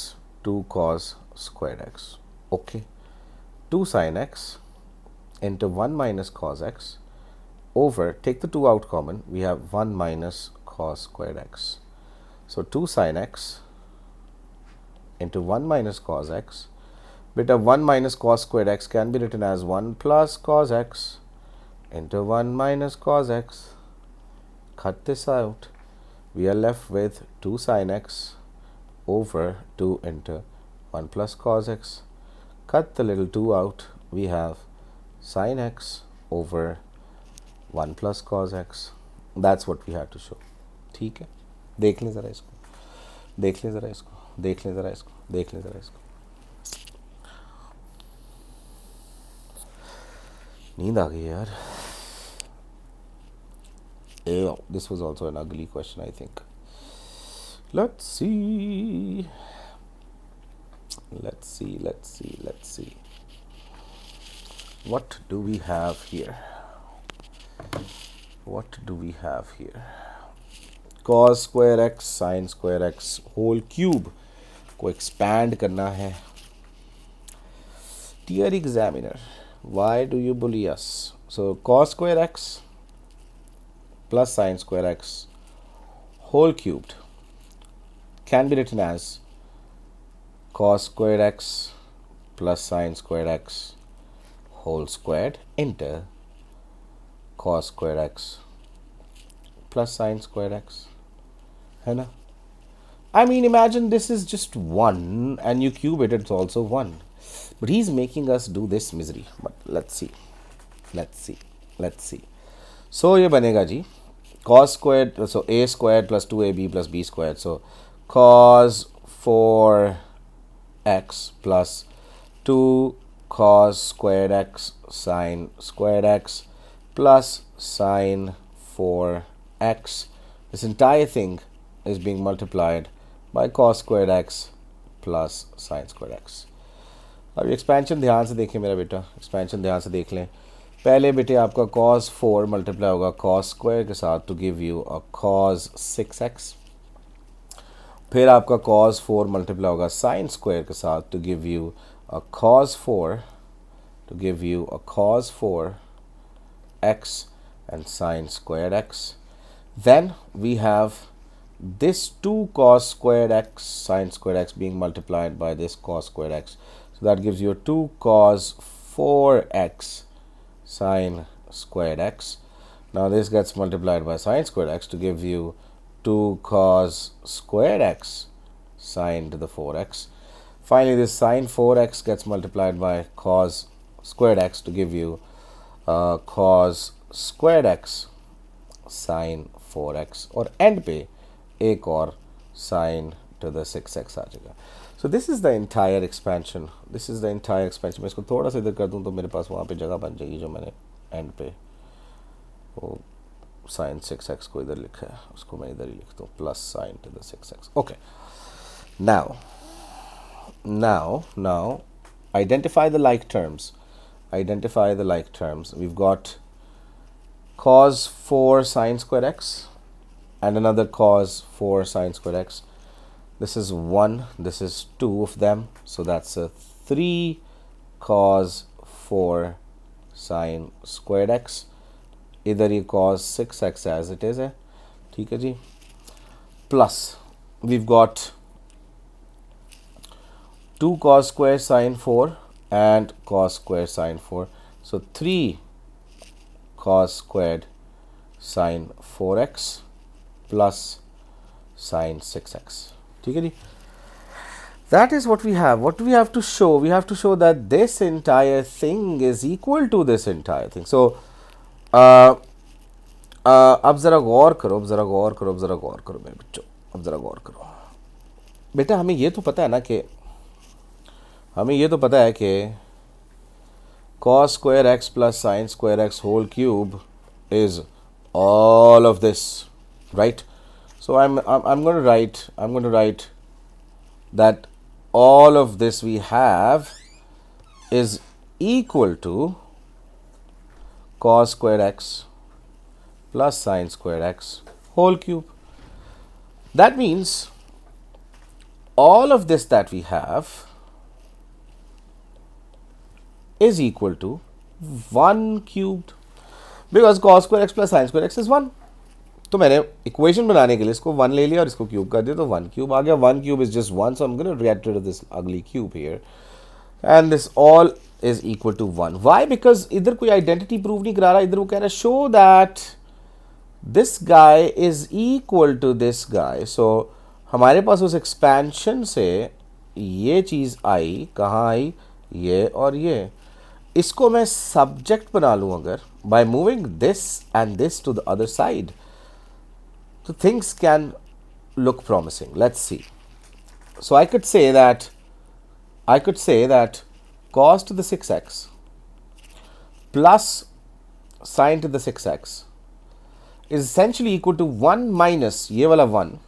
2 cos squared x. Okay, 2 sin x into 1 minus cos x over, take the 2 out common, we have 1 minus cos squared x. So 2 sin x into 1 minus cos x. Beta 1 minus cos squared x can be written as 1 plus cos x into 1 minus cos x. Cut this out. We are left with 2 sin x over 2 into 1 plus cos x. Cut the little 2 out. We have sin x over 1 plus cos x. That's what we had to show. ठीक है, देख लें ज़रा इसको, देख लें ज़रा इसको, देख लें ज़रा इसको, देख लें ज़रा इसको। नींद आ गई यार। This was also an ugly question, I think. Let's see. What do we have here? Cos square x sin square x whole cube को expand करना है। Dear examiner, why do you bully us? So cos square x plus sin square x whole cubed can be written as cos squared x plus sin squared x whole squared into cos square x plus sin square x, है ना? I mean, imagine this is just 1 and you cube it, it's also 1. But he's making us do this misery. But let's see. Let's see. So ये बनेगा जी cos squared, so a squared plus 2ab plus b squared. So cos 4x plus 2 cos squared x sin squared x plus sin 4x. This entire thing is being multiplied by cos squared x plus sin squared x. अब expansion ध्यान से देखें मेरा बेटा, expansion ध्यान से देख लें. पहले बेटे आपका cos 4 मल्टीप्लाई होगा cos स्क्वायर के साथ to give you a cos 6x. फिर आपका cos 4 मल्टीप्लाई होगा sin स्क्वायर के साथ to give you a cos 4x and sin squared x. Then we have this 2 cos squared x sin squared x being multiplied by this cos squared x. So that gives you a 2 cos 4x sin squared x. Now this gets multiplied by sin squared x to give you 2 cos squared x sin to the 4x. Finally, this sin 4x gets multiplied by cos squared x to give you cos squared x sin 4x. और end पे एक और sin to the 6x आ जाएगा. So this is the entire expansion. मैं इसको थोड़ा सा इधर कर दूँ तो मेरे पास वहाँ पे जगह बन जाएगी जो मैंने end पे वो sin 6x को इधर लिखा है, उसको मैं इधर ही लिखता हूँ plus sin to the 6x. Okay. Now identify the like terms. We've got cos 4 sin square x and another cos 4 sin square x. This is 1, this is 2 of them, so that's a 3 cos 4 sin squared x. इधर ये cos 6x as it is है, ठीक है जी. Plus we've got 2 cos square sin 4 and cos square sin 4. So 3 cos squared sin 4x plus sin 6x. ठीक है जी. That is what we have. What do we have to show? We have to show that this entire thing is equal to this entire thing. So अब ज़रा गौर करो मेरे बच्चों, अब ज़रा गौर करो बेटा. हमें ये तो पता है कि cos square x plus sin square x whole cube is all of this, right? So I'm going to write that all of this we have is equal to cos square x plus sin square x whole cube. That means all of this that we have is equal to 1 cubed because cos square x plus sin square x is 1. तो मैंने equation बनाने के लिए इसको 1 ले लिया और इसको क्यूब कर दिया तो 1 क्यूब आ गया. 1 cube is just 1, so I'm going to get rid of this ugly cube here and this all is equal to 1. Why? Because इधर कोई आइडेंटिटी प्रूव नहीं करा रहा, इधर वो कह रहा है show that this guy is equal to this guy. So हमारे पास उस एक्सपेंशन से ये चीज़ आई, कहाँ आई? ये और ये. इसको मैं सब्जेक्ट बना लूँ अगर by moving this and this to the other side, so things can look promising. Let's see. So I could say that cos to the 6x plus sin to the 6x is essentially equal to 1 minus ये वाला 1,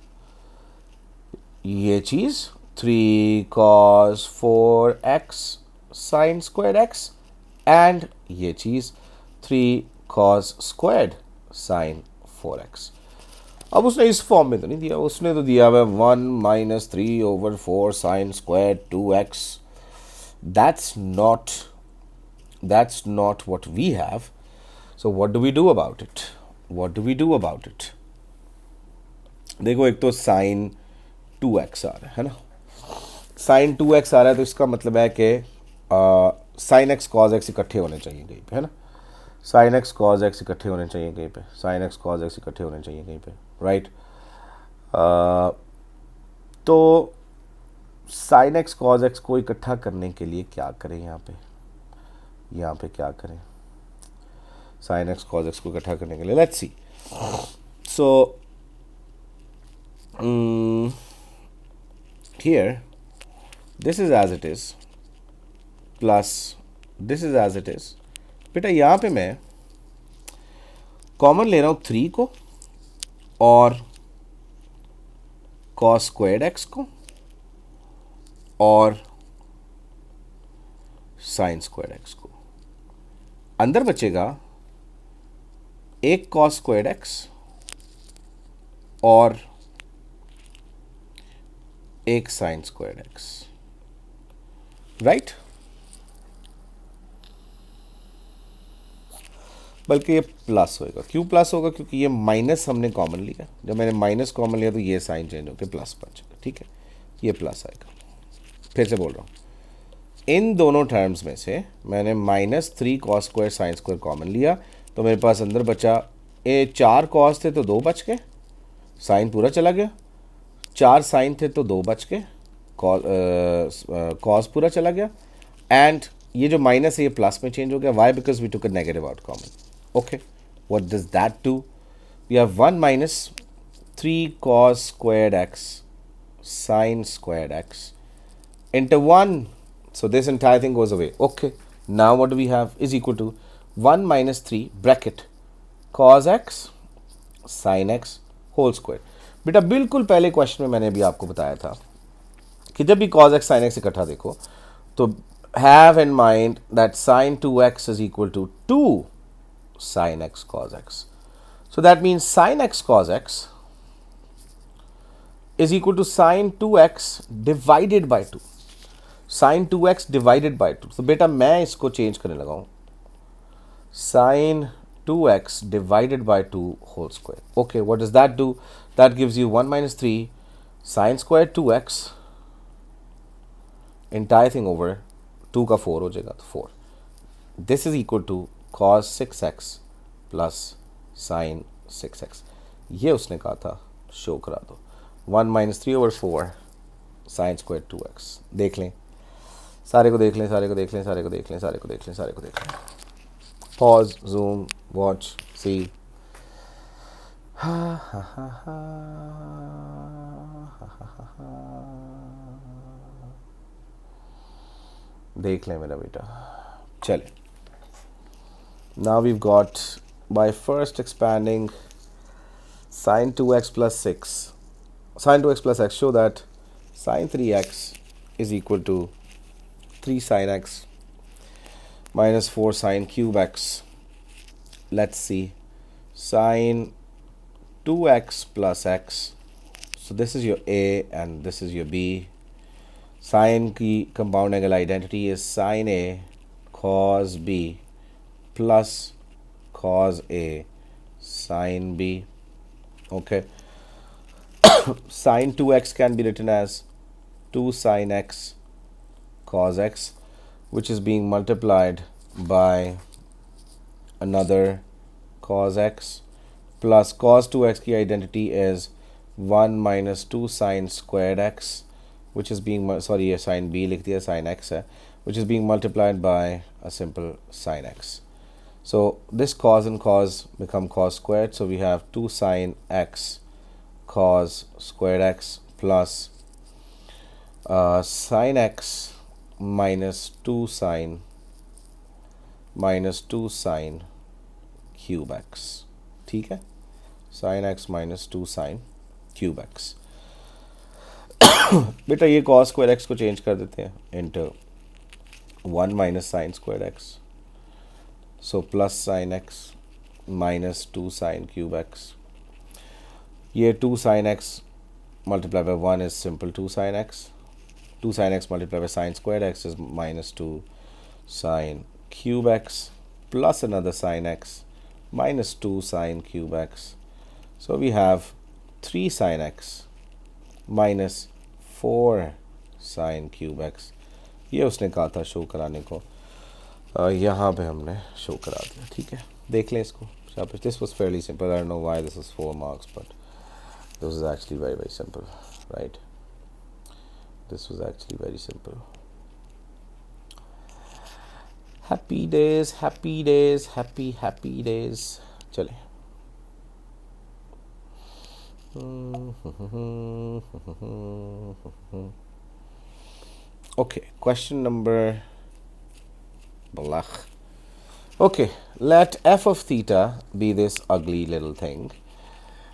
ये चीज़ 3 cos 4x sin squared x and ये चीज़ 3 cos squared sin 4x. अब उसने इस form में तो नहीं दिया, उसने तो दिया है 1 minus 3 over 4 sin squared 2x. That's not what we have. So what do we do about it? देखो एक तो sin 2x आ रहा है ना, sin 2x आ रहा है तो इसका मतलब है कि sin x cos x इकट्ठे होने चाहिए कहीं पे, है ना. साइन एक्स कॉज एक्स इकट्ठे होने चाहिए कहीं पे, साइन एक्स कॉज एक्स इकट्ठे होने चाहिए कहीं पे, राइट। तो साइन एक्स कॉज एक्स को इकट्ठा करने के लिए क्या करें, यहाँ पे क्या करें साइन एक्स कॉज एक्स को इकट्ठा करने के लिए, let's see. So here this is as it is plus this is as it is. बेटा यहाँ पे मैं कॉमन ले रहा हूँ 3 को और कॉस स्क्वायर्ड एक्स को और साइन स्क्वायर्ड एक्स को। अंदर बचेगा एक कॉस स्क्वायर्ड एक्स और एक साइन स्क्वायर्ड एक्स, राइट। बल्कि ये प्लस होएगा। क्यों प्लस होगा? क्योंकि ये माइनस हमने कॉमन लिया। जब मैंने माइनस कॉमन लिया तो ये साइन चेंज होकर प्लस बन जाएगा, ठीक है, ये प्लस आएगा। फिर से बोल रहा हूँ, इन दोनों टर्म्स में से मैंने -3 cos square sine square common लिया, तो मेरे पास अंदर बचा 4 कॉस थे तो 2 बच गए, साइन पूरा चला गया। 4 साइन थे तो 2 बच गए, कॉस पूरा चला गया। एंड ये जो माइनस है ये प्लस में चेंज हो गया। Why? Because we took a negative out common. Okay, what does that do? We have 1 minus 3 cos squared x sin squared x into 1. So this entire thing goes away. Okay, now what do we have is equal to 1 minus 3 bracket cos x sin x whole square. बेटा बिल्कुल पहले question में मैंने अभी आपको बताया था कि जब भी cos x sin x इकट्ठा देखो तो have in mind that sin 2x is equal to 2 sin x cos x. So that means sin x cos x is equal to sin 2x divided by 2. sin 2x divided by 2. तो बेटा मैं इसको change करने लगा हूँ, sin 2x divided by 2 whole square. Okay, what does that do? That gives you 1 minus 3 sin square 2x entire thing over 2 का 4 हो जाएगा तो 4. This is equal to cos 6x plus sin 6x. ये उसने कहा था, शो करा दो। 1 minus 3 over 4 sin square 2x. देख लें, सारे को देख लें, सारे को देख लें, सारे को देख लें, सारे को देख लें, सारे को देख लें। पॉज, जूम, वॉच, सी। देख लें मेरा बेटा, चले। Now we've got, by first expanding sin 2x plus 6, sin 2x plus x, show that sin 3x is equal to 3 sin x minus 4 sin cube x. Let's see, sin 2x plus x. So this is your A and this is your B. Sin की compound angle identity is sin A cos B plus cos A sin B. Okay. Sin 2x can be written as 2 sin x cos x, which is being multiplied by another cos x, plus cos 2x की identity is 1 minus 2 sin squared x, which is being, sorry ये sin b लिख दिया, sin x है, which is being multiplied by a simple sin x. So this cos and cos become cos squared, so we have 2 sin x cos squared x plus sin x minus 2 sin cube x. ठीक है, sin x minus 2 sin cube x. बेटा ये cos square x को change कर देते हैं into 1 minus sin squared x, so plus sin x minus 2 sin cube x. ये 2 sin x multiplied by 1 is simple 2 sin x. 2 sin x multiplied by sin squared x is minus 2 sin cube x plus another sin x minus 2 sin cube x. So we have 3 sin x minus 4 sin cube x. ये उसने कहा था show कराने को। यहाँ पे हमने show करा दिया, ठीक है। देख लें इसको शाबाश। This was Fairlie simple, I don't know why this is 4 marks but this is actually very very simple, right. This was actually very simple. Happy days, happy days, happy happy days. चले okay, question number blach. Okay, let f of theta be this ugly little thing.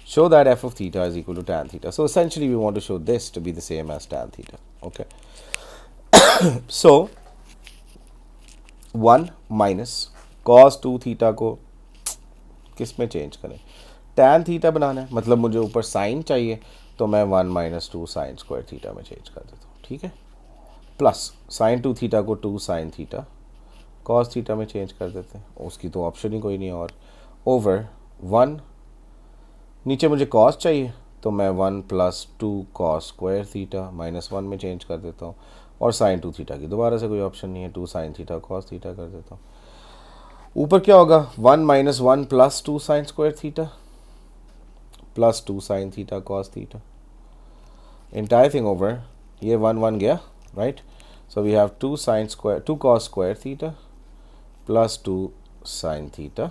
Show that f of theta is equal to tan theta. So essentially we want to show this to be the same as tan theta. Okay. So 1 minus cos 2 theta को किस में change करें? tan theta बनाना है, मतलब मुझे ऊपर sign चाहिए, तो मैं 1 माइनस 2 साइन स्क्वायर थीटा में चेंज कर देता हूँ, ठीक है। प्लस साइन 2 थीटा को 2 साइन थीटा कॉस थीटा में चेंज कर देते हैं, उसकी तो ऑप्शन ही कोई नहीं है। और ओवर 1, नीचे मुझे कॉस चाहिए तो मैं 1 plus 2 cos square theta minus 1 में चेंज कर देता हूँ। और साइन 2 थीटा की दोबारा से कोई ऑप्शन नहीं है, 2 साइन थीटा कॉस थीटा कर देता हूँ। ऊपर क्या होगा? 1 minus 1 plus 2 sine square theta plus 2 sine theta cos theta, entire thing over, ये 1 1 गया, right. So we have 2 sine square 2 cos square theta plus 2 sine theta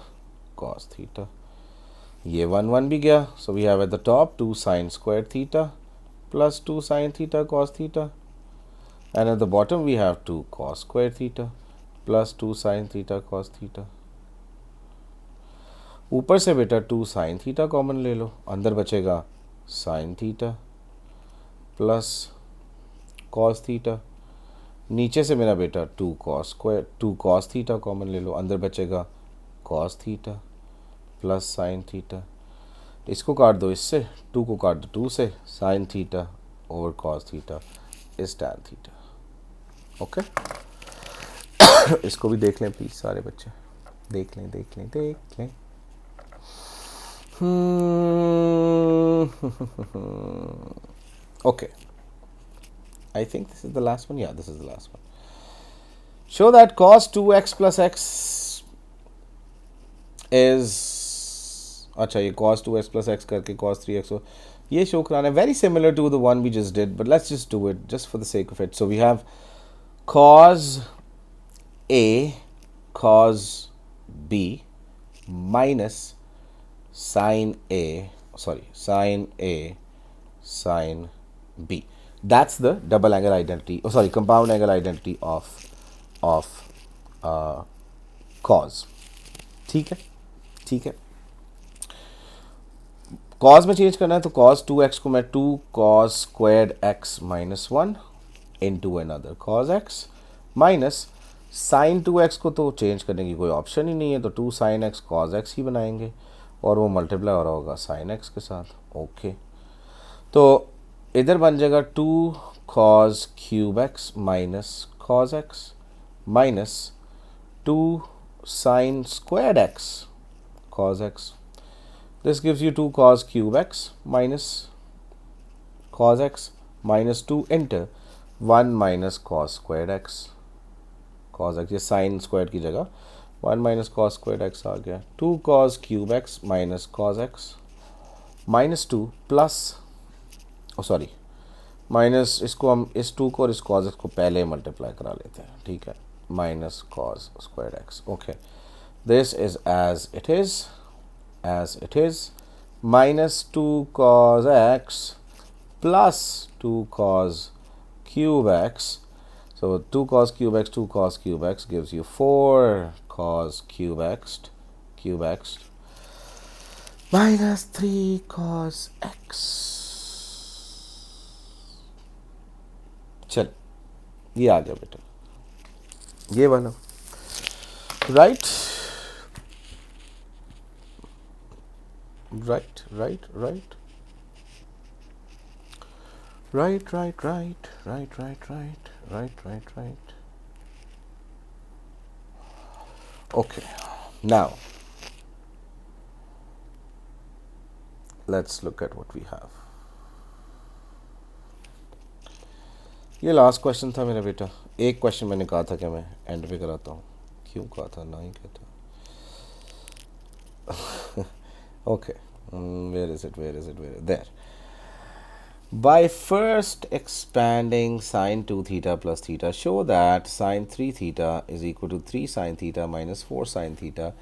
cos theta, ये 1 1 भी गया। So we have at the top 2 sine square theta plus 2 sine theta cos theta, and at the bottom we have 2 cos square theta plus 2 sine theta cos theta. ऊपर से बेटा 2 sine theta common ले लो, अंदर बचेगा sine theta plus cos theta. नीचे से मेरा बेटा 2 कॉस थीटा कॉमन ले लो, अंदर बचेगा cos theta plus sine theta. इसको काट दो इससे, 2 को काट दो 2 से, sine theta over cos theta is tan theta. Okay, इसको भी देख लें प्लीज सारे बच्चे, देख लें देख लें देख लें। Okay, I think this is the last one. Yeah, this is the last one. Show that cos 2x plus x is, अच्छा ये cos 2x plus x करके cos 3x हो, ये शो कराना है। Very similar to the one we just did, but let's just do it just for the sake of it. So we have cos A cos B minus sin A sin B. That's the double angle identity, compound angle identity of cos. ठीक है, ठीक है। cos में change करना है तो cos 2x को मैं 2 cos squared x minus 1 into another cos x minus sin 2x को तो चेंज करने की कोई ऑप्शन ही नहीं है, तो 2 sin x cos x ही बनाएंगे और वो मल्टीप्लाई हो रहा होगा sin x के साथ। ओके, तो इधर बन जाएगा 2 cos cube x minus cos x minus 2 sin squared x cos x. This gives you 2 cos cube x minus cos x minus 2 into 1 minus cos squared x cos x, ये sin squared की जगह 1 minus cos squared x आ गया। 2 cos cube x minus cos x minus 2 plus minus, इसको हम इस 2 को और इस cos x को पहले मल्टीप्लाई करा लेते हैं, ठीक है, minus cos squared x। Okay, this is as it is minus 2 cos x plus 2 cos cube x. So 2 cos cube x gives you 4 cos cube x minus 3 cos x. चल, ये आ गया बेटा, ये वाला, right right right right right right right right right right right right right okay, now let's look at what we have. ये last question था मेरा बेटा, एक क्वेश्चन मैंने कहा था कि मैं एंड पे कराता हूँ, क्यों कहा था, ना ही कहता. Okay, where is it, there. By first expanding sine 2 theta plus theta, show that sine 3 theta is equal to 3 sine theta minus 4 sine theta.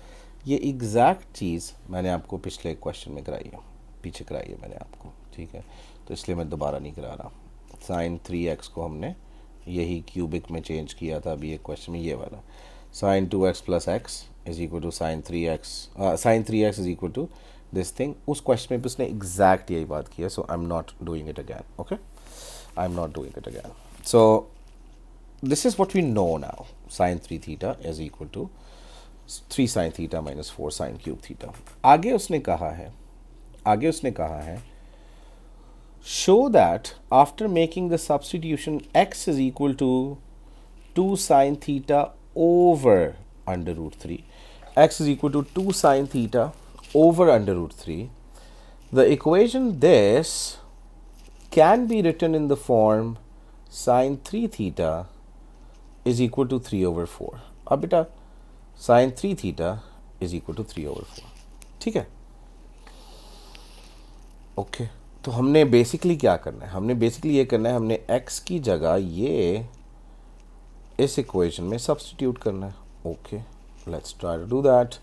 ये एग्जैक्ट चीज़ मैंने आपको पिछले क्वेश्चन में कराई है, पीछे कराई है मैंने आपको, ठीक है. तो इसलिए मैं दोबारा नहीं करा रहा. साइन 3x को हमने यही क्यूबिक में चेंज किया था अभी एक क्वेश्चन में, ये वाला sine 2x plus x is equal to sine 3x, sine 3x is equal to this thing. उस क्वेश्चन में भी उसने एग्जैक्ट यही बात किया. So I am not doing it again. Okay, I am not doing it again. So this is what we know now. Sine 3 theta is equal to 3 sine theta minus 4 sine cube theta. आगे उसने कहा है show that after making the substitution x is equal to 2 sine theta over under root 3, x is equal to 2 sine theta over under root 3, the equation this can be written in the form sine 3 theta is equal to 3 over 4. अब बेटा sine 3 theta is equal to 3 over 4. ठीक है, okay. तो हमने basically क्या करना है, हमने बेसिकली ये करना है, हमने x की जगह ये इस इक्वेशन में सब्स्टिट्यूट करना है. Okay, let's try to do that.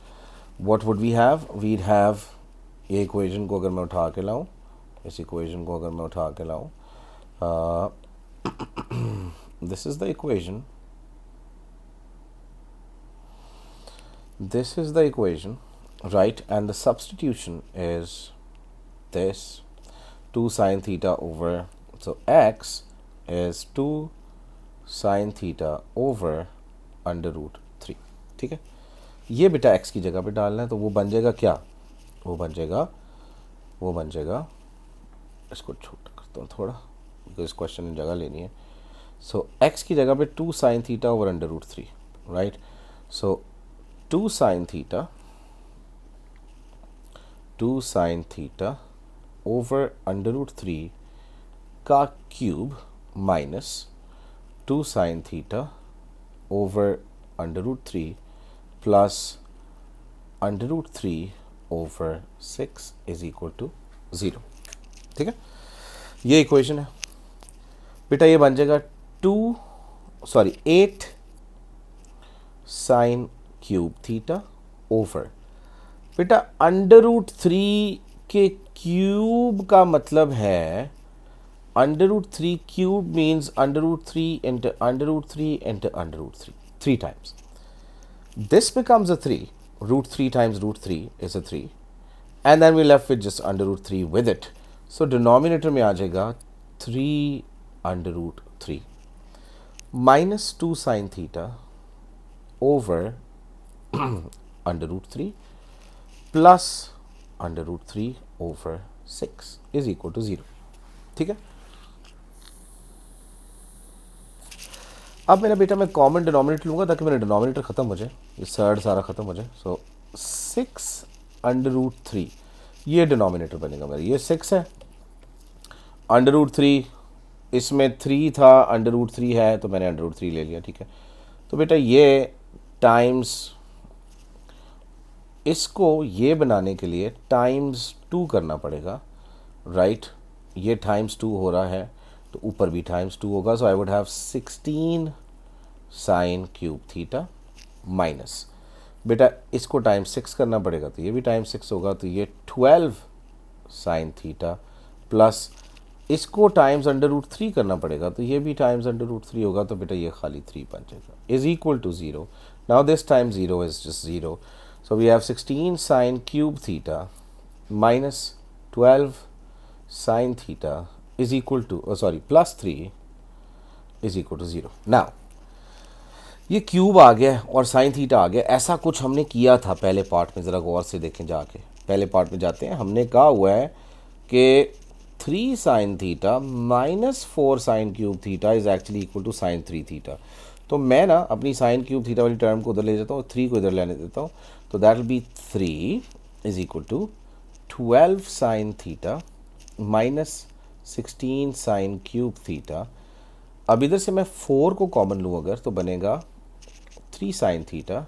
What would we have, we'd have, ये इक्वेशन को अगर मैं उठा के लाऊं, इस इक्वेशन को अगर मैं उठा के लाऊं, this is the equation, this is the equation, right? And the substitution is this 2 sine theta over, so x is 2 sine theta over under root 3. ठीक है, ये बेटा x की जगह पे डालना है. तो वो बन जाएगा क्या, वो बन जाएगा इसको छोटा करता हूँ थोड़ा, बिकॉज इस क्वेश्चन में जगह लेनी है. सो x की जगह पे 2 sine theta over under root 3, right. So 2 sine theta over under root 3 का cube minus 2 sine theta over under root 3 plus under root 3 over 6 is equal to 0. ठीक है, ये इक्वेशन है बेटा. ये बन जाएगा 8 साइन क्यूब थीटा ओवर, बेटा अंडर रूट 3 के क्यूब का मतलब है under root 3 cube means under root 3 into under root 3 into under root 3, 3 times. This becomes a 3, root 3 times root 3 is a 3, and then we left with just under root 3 with it. So denominator में आ जाएगा 3 under root 3 minus 2 sin theta over under root 3 plus under root 3 over 6 is equal to 0. ठीक है, अब मेरा बेटा मैं common denominator लूँगा ताकि मेरा डिनोमिनेटर ख़त्म हो जाए, ये सर्ड सारा ख़त्म हो जाए. सो 6 अंडर रूट 3 ये डिनोमिनेटर बनेगा मेरा. ये 6 है, अंडर रूट 3 इसमें 3 था, अंडर रूट 3 है तो मैंने अंडर रूट 3 ले लिया. ठीक है, तो बेटा ये टाइम्स, इसको ये बनाने के लिए टाइम्स 2 करना पड़ेगा, राइट. ये टाइम्स 2 हो रहा है तो ऊपर भी टाइम्स 2 होगा. So I would have 16 sine cube theta minus, बेटा इसको टाइम्स 6 करना पड़ेगा तो ये भी टाइम्स 6 होगा, तो ये 12 साइन थीटा प्लस इसको टाइम्स अंडर रूट 3 करना पड़ेगा तो ये भी टाइम्स अंडर रूट 3 होगा. तो बेटा ये खाली 3 बन जाएगा, is equal to 0. Now this time 0 is just 0. So we have 16 sine cube theta minus 12 sine theta is equal to, plus 3 is equal to 0. Now, ये क्यूब आ गया और साइन थीटा आ गया. ऐसा कुछ हमने किया था पहले पार्ट में, ज़रा गौर से देखें जाके. पहले पार्ट में जाते हैं, हमने कहा हुआ है कि 3 sine theta minus 4 sine cube theta is actually equal to sine 3 theta. तो मैं ना अपनी साइन क्यूब थीटा वाली टर्म को उधर ले जाता हूँ, 3 को इधर लेने देता हूँ. तो that will be 3 is equal to 12 sine theta minus 16 sine cube theta. अब इधर से मैं 4 को कॉमन लूँ अगर तो बनेगा 3 sine theta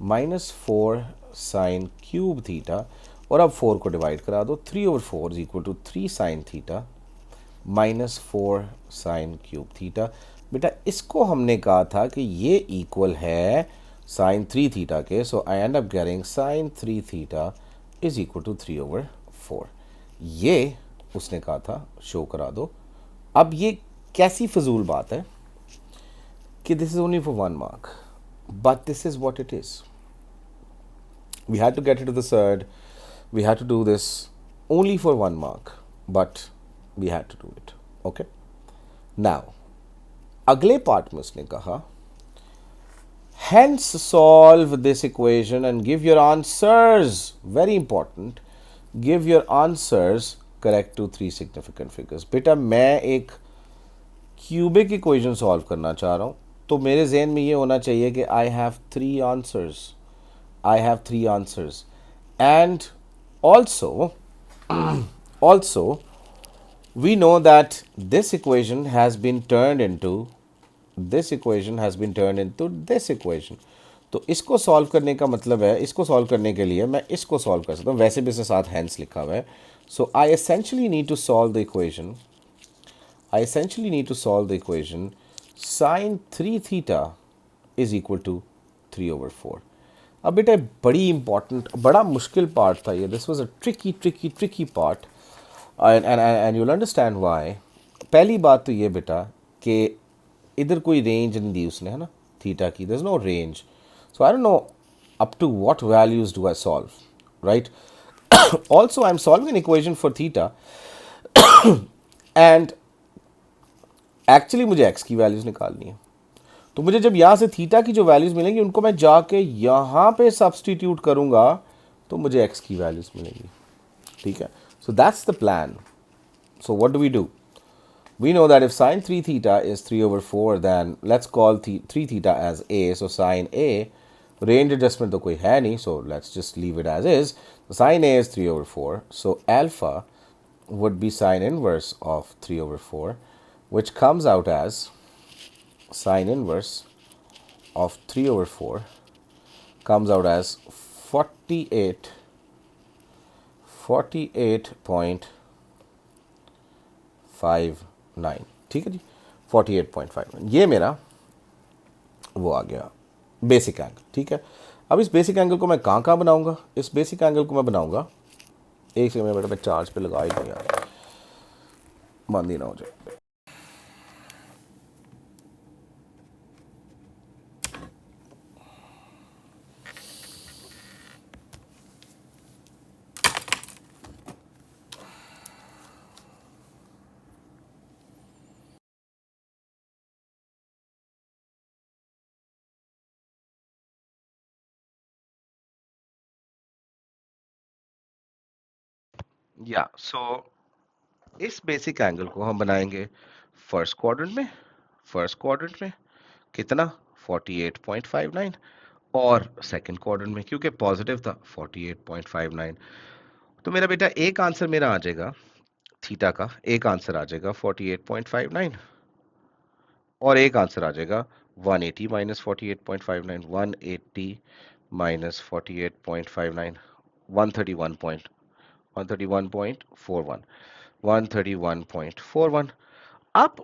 -4 sine cube theta, और अब 4 को डिवाइड करा दो, 3/4 is equal to 3 sine theta -4 sine cube theta. बेटा इसको हमने कहा था कि ये इक्वल है साइन 3 थीटा के, so I end up getting sine 3 theta is equal to 3/4। ये उसने कहा था शो करा दो। अब ये कैसी फजूल बात है कि this is only for 1 mark, but this is what it is. We had to get it to the third. We had to do this only for 1 mark, but we had to do it. Okay. Now, अगले part में उसने कहा hence solve this equation and give your answers. Very important. Give your answers correct to 3 significant figures. बेटा मैं एक cubic equation solve करना चाह रहा हूँ, तो मेरे जहन में ये होना चाहिए कि I have 3 answers. I have 3 answers, and also we know that this equation has been turned into this equation. तो इसको सॉल्व करने का मतलब है, इसको सॉल्व करने के लिए मैं इसको सॉल्व कर सकता हूँ, वैसे भी इसके साथ हैंस लिखा हुआ है. So I essentially need to solve the equation sine 3 theta is equal to 3/4. अब बेटा बड़ी इंपॉर्टेंट, बड़ा मुश्किल पार्ट था ये. This was a tricky part, and you'll understand why. पहली बात तो ये बेटा कि इधर कोई रेंज नहीं दी उसने, है ना, थीटा की. There is no range, so I don't know up to what values do I solve, right. Also I am solving an equation for theta, and actually मुझे एक्स की वैल्यूज निकालनी है. तो मुझे जब यहाँ से थीटा की जो वैल्यूज़ मिलेंगी उनको मैं जाके यहाँ पे सब्सटीट्यूट करूँगा तो मुझे एक्स की वैल्यूज़ मिलेंगी. ठीक है, so that's the plan. So what do we do? We know that if sine 3 theta is 3/4, then let's call 3 theta as a. So sine a, range adjustment तो कोई है नहीं, so let's just leave it as is. So sine a is 3/4. So alpha would be sine inverse of 3/4, which comes out as sine inverse of 3/4 comes out as 48.59. ठीक है जी, 48.59. ये मेरा वो आ गया बेसिक एंगल. ठीक है, अब इस बेसिक एंगल को मैं कहाँ कहाँ बनाऊंगा? इस बेसिक एंगल को मैं बनाऊंगा, एक सेकंड में बेटा मैं चार्ज पे लगा ही दूँ यार, बंद ही ना हो जाए. या सो इस बेसिक एंगल को हम बनाएंगे फर्स्ट क्वाड्रेंट में कितना 48.59, और सेकंड क्वाड्रेंट में क्योंकि पॉजिटिव था 48.59. तो मेरा बेटा एक आंसर मेरा आ जाएगा, थीटा का एक आंसर आ जाएगा 48.59, और एक आंसर आ जाएगा 180 minus 48.59, 180 minus 48.59, 131.41, 131.41. Up.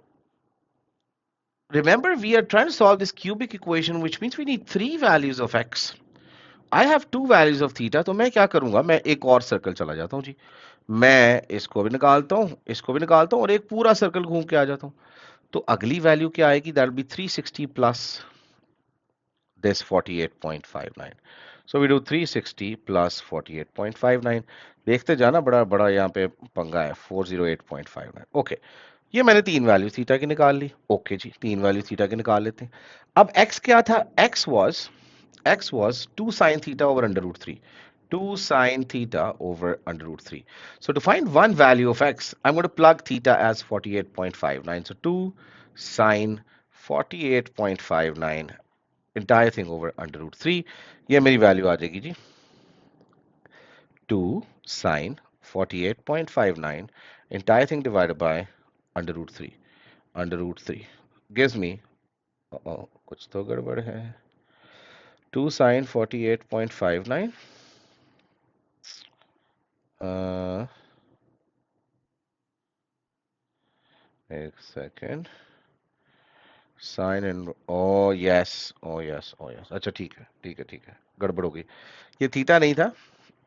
Remember, we are trying to solve this cubic equation, which means we need 3 values of x. I have 2 values of theta, तो मैं क्या करूंगा, मैं एक और सर्कल चला जाता हूँ जी. मैं इसको भी निकालता हूँ, इसको भी निकालता हूँ, और एक पूरा सर्कल घूम के आ जाता हूँ. तो अगली वैल्यू क्या आएगी? That be 360 plus this 48.59. So we do 360 plus 48.59. देखते जाना, बड़ा बड़ा यहाँ पे पंगा है. 408.59. ओके, ये मैंने 3 वैल्यू थीटा की निकाल ली. ओके जी, 3 वैल्यू थीटा की निकाल लेते हैं. अब x क्या था? x was 2 sin theta over under root 3. 2 sin theta over under root 3. So to find one value of x, I'm going to plug theta as 48.59. So 2 sin 48.59 entire thing over under root 3. ये मेरी value आ जाएगी जी 2 sin 48.59 entire thing divided by under root 3. Under root 3 gives me कुछ तो गड़बड़ है. 2 sine 48.59. एक second. Sign in. Oh yes, oh yes, oh yes. अच्छा ठीक है, ठीक है, ठीक है, गड़बड़ हो गई. ये थीटा नहीं था.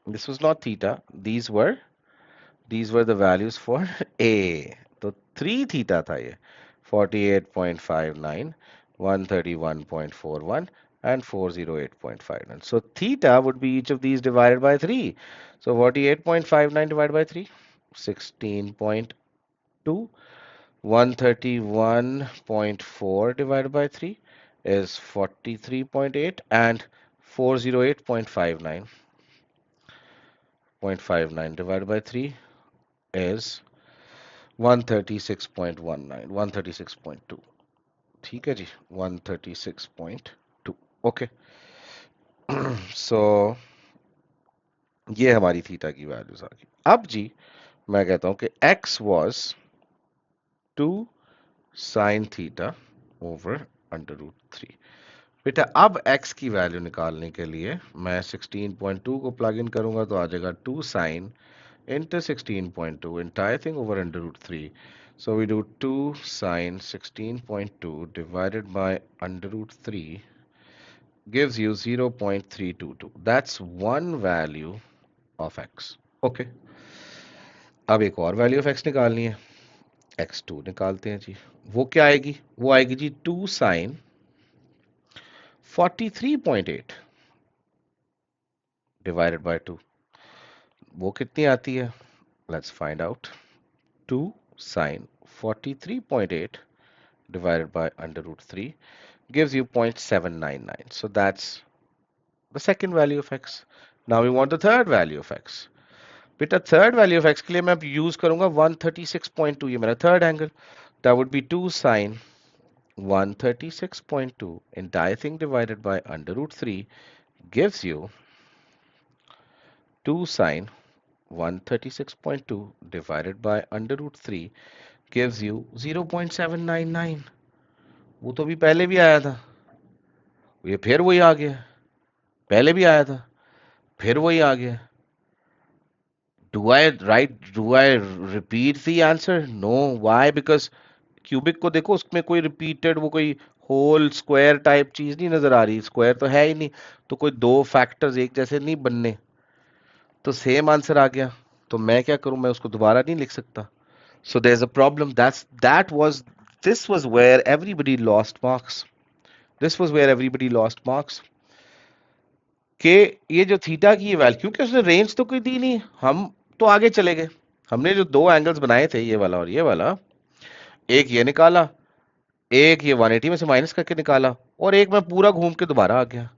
This was not theta. These were the values for a. तो 3 थीटा था ये. 48.59, 131.41 and 408.59. So theta would be each of these divided by 3. So 48.59 divided by 3, 16.2. 131.4 divided by 3 is 43.8, and 408.59 divided by 3 is 136.19, 136.2. ठीक है जी, 136.2. Okay. सो ये हमारी theta की values आ गई. अब जी मैं कहता हूं कि x was 2 sin theta over under root 3. बेटा अब x की वैल्यू निकालने के लिए मैं 16.2 को प्लग इन करूंगा तो आ जाएगा 2 sign into 16.2 entire thing over under root 3. So we do 2 sine 16.2 divided by under root 3 gives you 0.322. That's one value of x. Okay. अब एक और वैल्यू ऑफ x निकालनी है. x2 निकालते हैं जी. वो क्या आएगी? वो आएगी जी 2 साइन 43.8 divided by 2. वो कितनी आती है? Let's find out. 2 sine 43.8 divided by under root 3 gives you 0.799. So that's the second value of x. Now we want the third value of x. बेटा third value of x के लिए मैं अब use करूंगा 136.2. ये मेरा third angle. That would be 2 sine 136.2 entire thing divided by under root 3 gives you 2 sine 136.2 divided by under root 3 gives you 0.799. वो तो भी पहले भी आया था. ये फिर वही आ गया. पहले भी आया था, फिर वही आ गया. Do I repeat the answer? No. Why? Because cubic को देखो, उसमें कोई रिपीटेड वो कोई होल स्क्वायर टाइप चीज नहीं नजर आ रही. स्क्वायर तो है ही नहीं, तो कोई दो फैक्टर्स एक जैसे नहीं बनने. तो सेम आंसर आ गया. तो मैं क्या करूं, मैं उसको दोबारा नहीं लिख सकता. So there's a problem. This was where everybody lost marks. This was where everybody lost marks. कि ये जो थीटा की ये वैल्यू, क्योंकि उसने रेंज तो कोई दी नहीं, हम तो आगे चले गए. हमने जो दो एंगल्स बनाए थे, ये वाला और ये वाला, एक ये निकाला, एक ये 180 में से माइनस करके निकाला, और एक मैं पूरा घूम के दोबारा आ गया.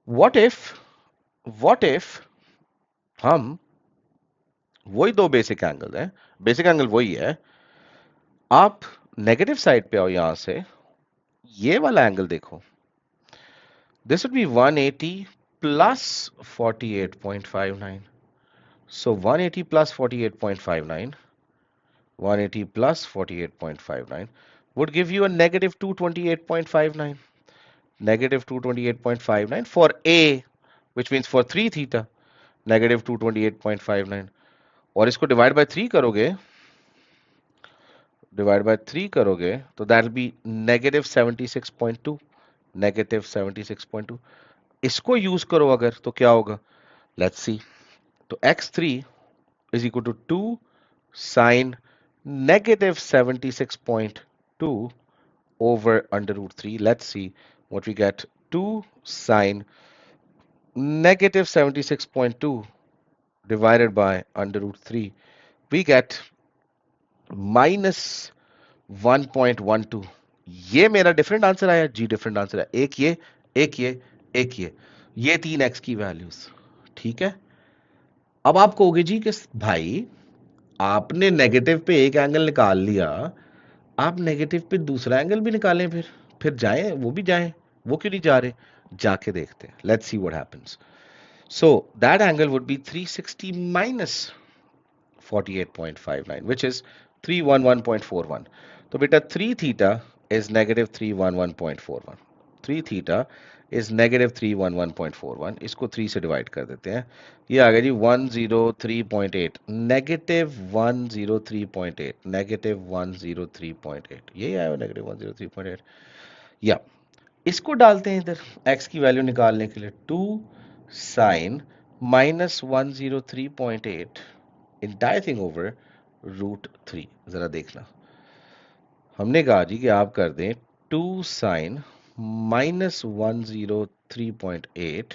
व्हाट इफ हम वही दो बेसिक एंगल हैं, बेसिक एंगल वही है, आप नेगेटिव साइड पे आओ, यहां से ये वाला एंगल देखो. This would be 180 plus 48.59. So 180 plus 48.59, 180 plus 48.59 would give you a negative 228.59. Negative 228.59 for A, which means for 3 theta, negative 228.59. और इसको divide by 3 करोगे, तो that will be negative 76.2. Negative 76.2. इसको यूज करो अगर, तो क्या होगा? Let's see. तो x3 is equal to 2 sine negative 76.2 over under root 3. Let's see what we get. 2 sine negative 76.2 divided by under root 3. We get minus 1.12. ये मेरा different answer आया जी. डिफरेंट आंसर है. एक ये, एक ये, एक ये तीन x की वैल्यूज. ठीक है. अब आप कहोगे जी कि भाई आपने नेगेटिव पे एक एंगल निकाल लिया, आप नेगेटिव पे दूसरा एंगल भी निकालें, फिर जाएं, वो भी जाएं. वो क्यों नहीं जा रहे? जाके देखते हैं. Let's see what happens. So that angle would be 360 minus 48.59 which is 311.41. तो बेटा 3 theta is negative 311.41. 3 theta is -311.41। इसको 3 से डिवाइड कर देते हैं, ये आ गया जी 103.8, -103.8, -103.8, यही आया -103.8। या इसको डालते हैं इधर x की वैल्यू निकालने के लिए, 2 साइन -103.8 इंटायर थिंग ओवर √3। जरा देखना, हमने कहा जी कि आप कर दें 2 sine -103.8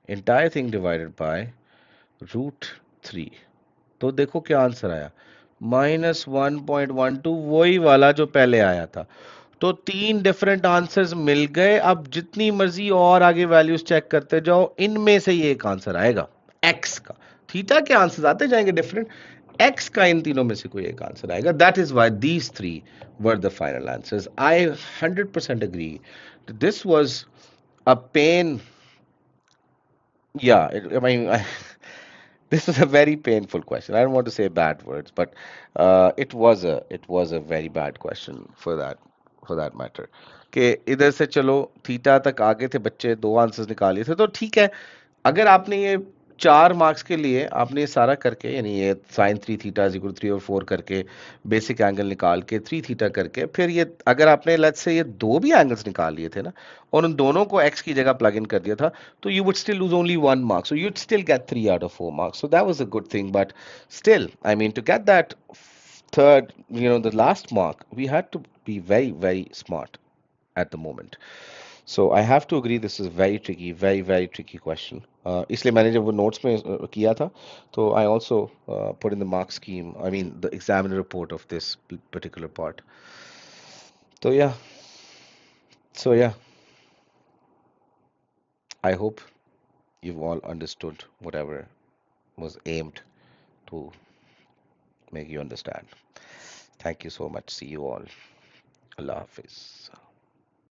entire thing divided by √3। तो देखो क्या आंसर आया, -1.12, वही वाला जो पहले आया था। तो 3 डिफरेंट आंसर्स मिल गए। अब जितनी मर्जी और आगे वैल्यूज चेक करते जाओ, इनमें से ही एक आंसर आएगा एक्स का। थीटा के आंसर्स आते जाएंगे डिफरेंट, एक्स का इन तीनों में से कोई एक आंसर आएगा। That is why these three were the final answers. I 100% agree, this was a pain. Yeah, I mean, this is a very painful question. I don't want to say bad words, but it was a very bad question for that matter. कि इधर से चलो theta तक आगे थे बच्चे, दो answers निकाले थे, तो ठीक है। अगर आपने ये 4 मार्क्स के लिए आपने ये सारा करके, यानी ये साइन 3 थीटा इज इक्वल 3 और 4 करके, बेसिक एंगल निकाल के 3 थीटा करके, फिर ये अगर आपने लेट्स से ये दो भी एंगल्स निकाल लिए थे ना, और उन दोनों को एक्स की जगह प्लग इन कर दिया था, तो you would still lose only 1 mark, so you'd still get 3 out of 4 marks, so that was a good thing. But still, I mean, to get that third, the last mark, we had to be very, very smart at the moment. So I have to agree, this is very tricky, very, very tricky question. इसलिए मैंने जब वो notes में किया था, तो I also put in the mark scheme, I mean the examiner report of this particular part. So yeah, so yeah, I hope you've all understood whatever was aimed to make you understand. Thank you so much. See you all. Allah Hafiz.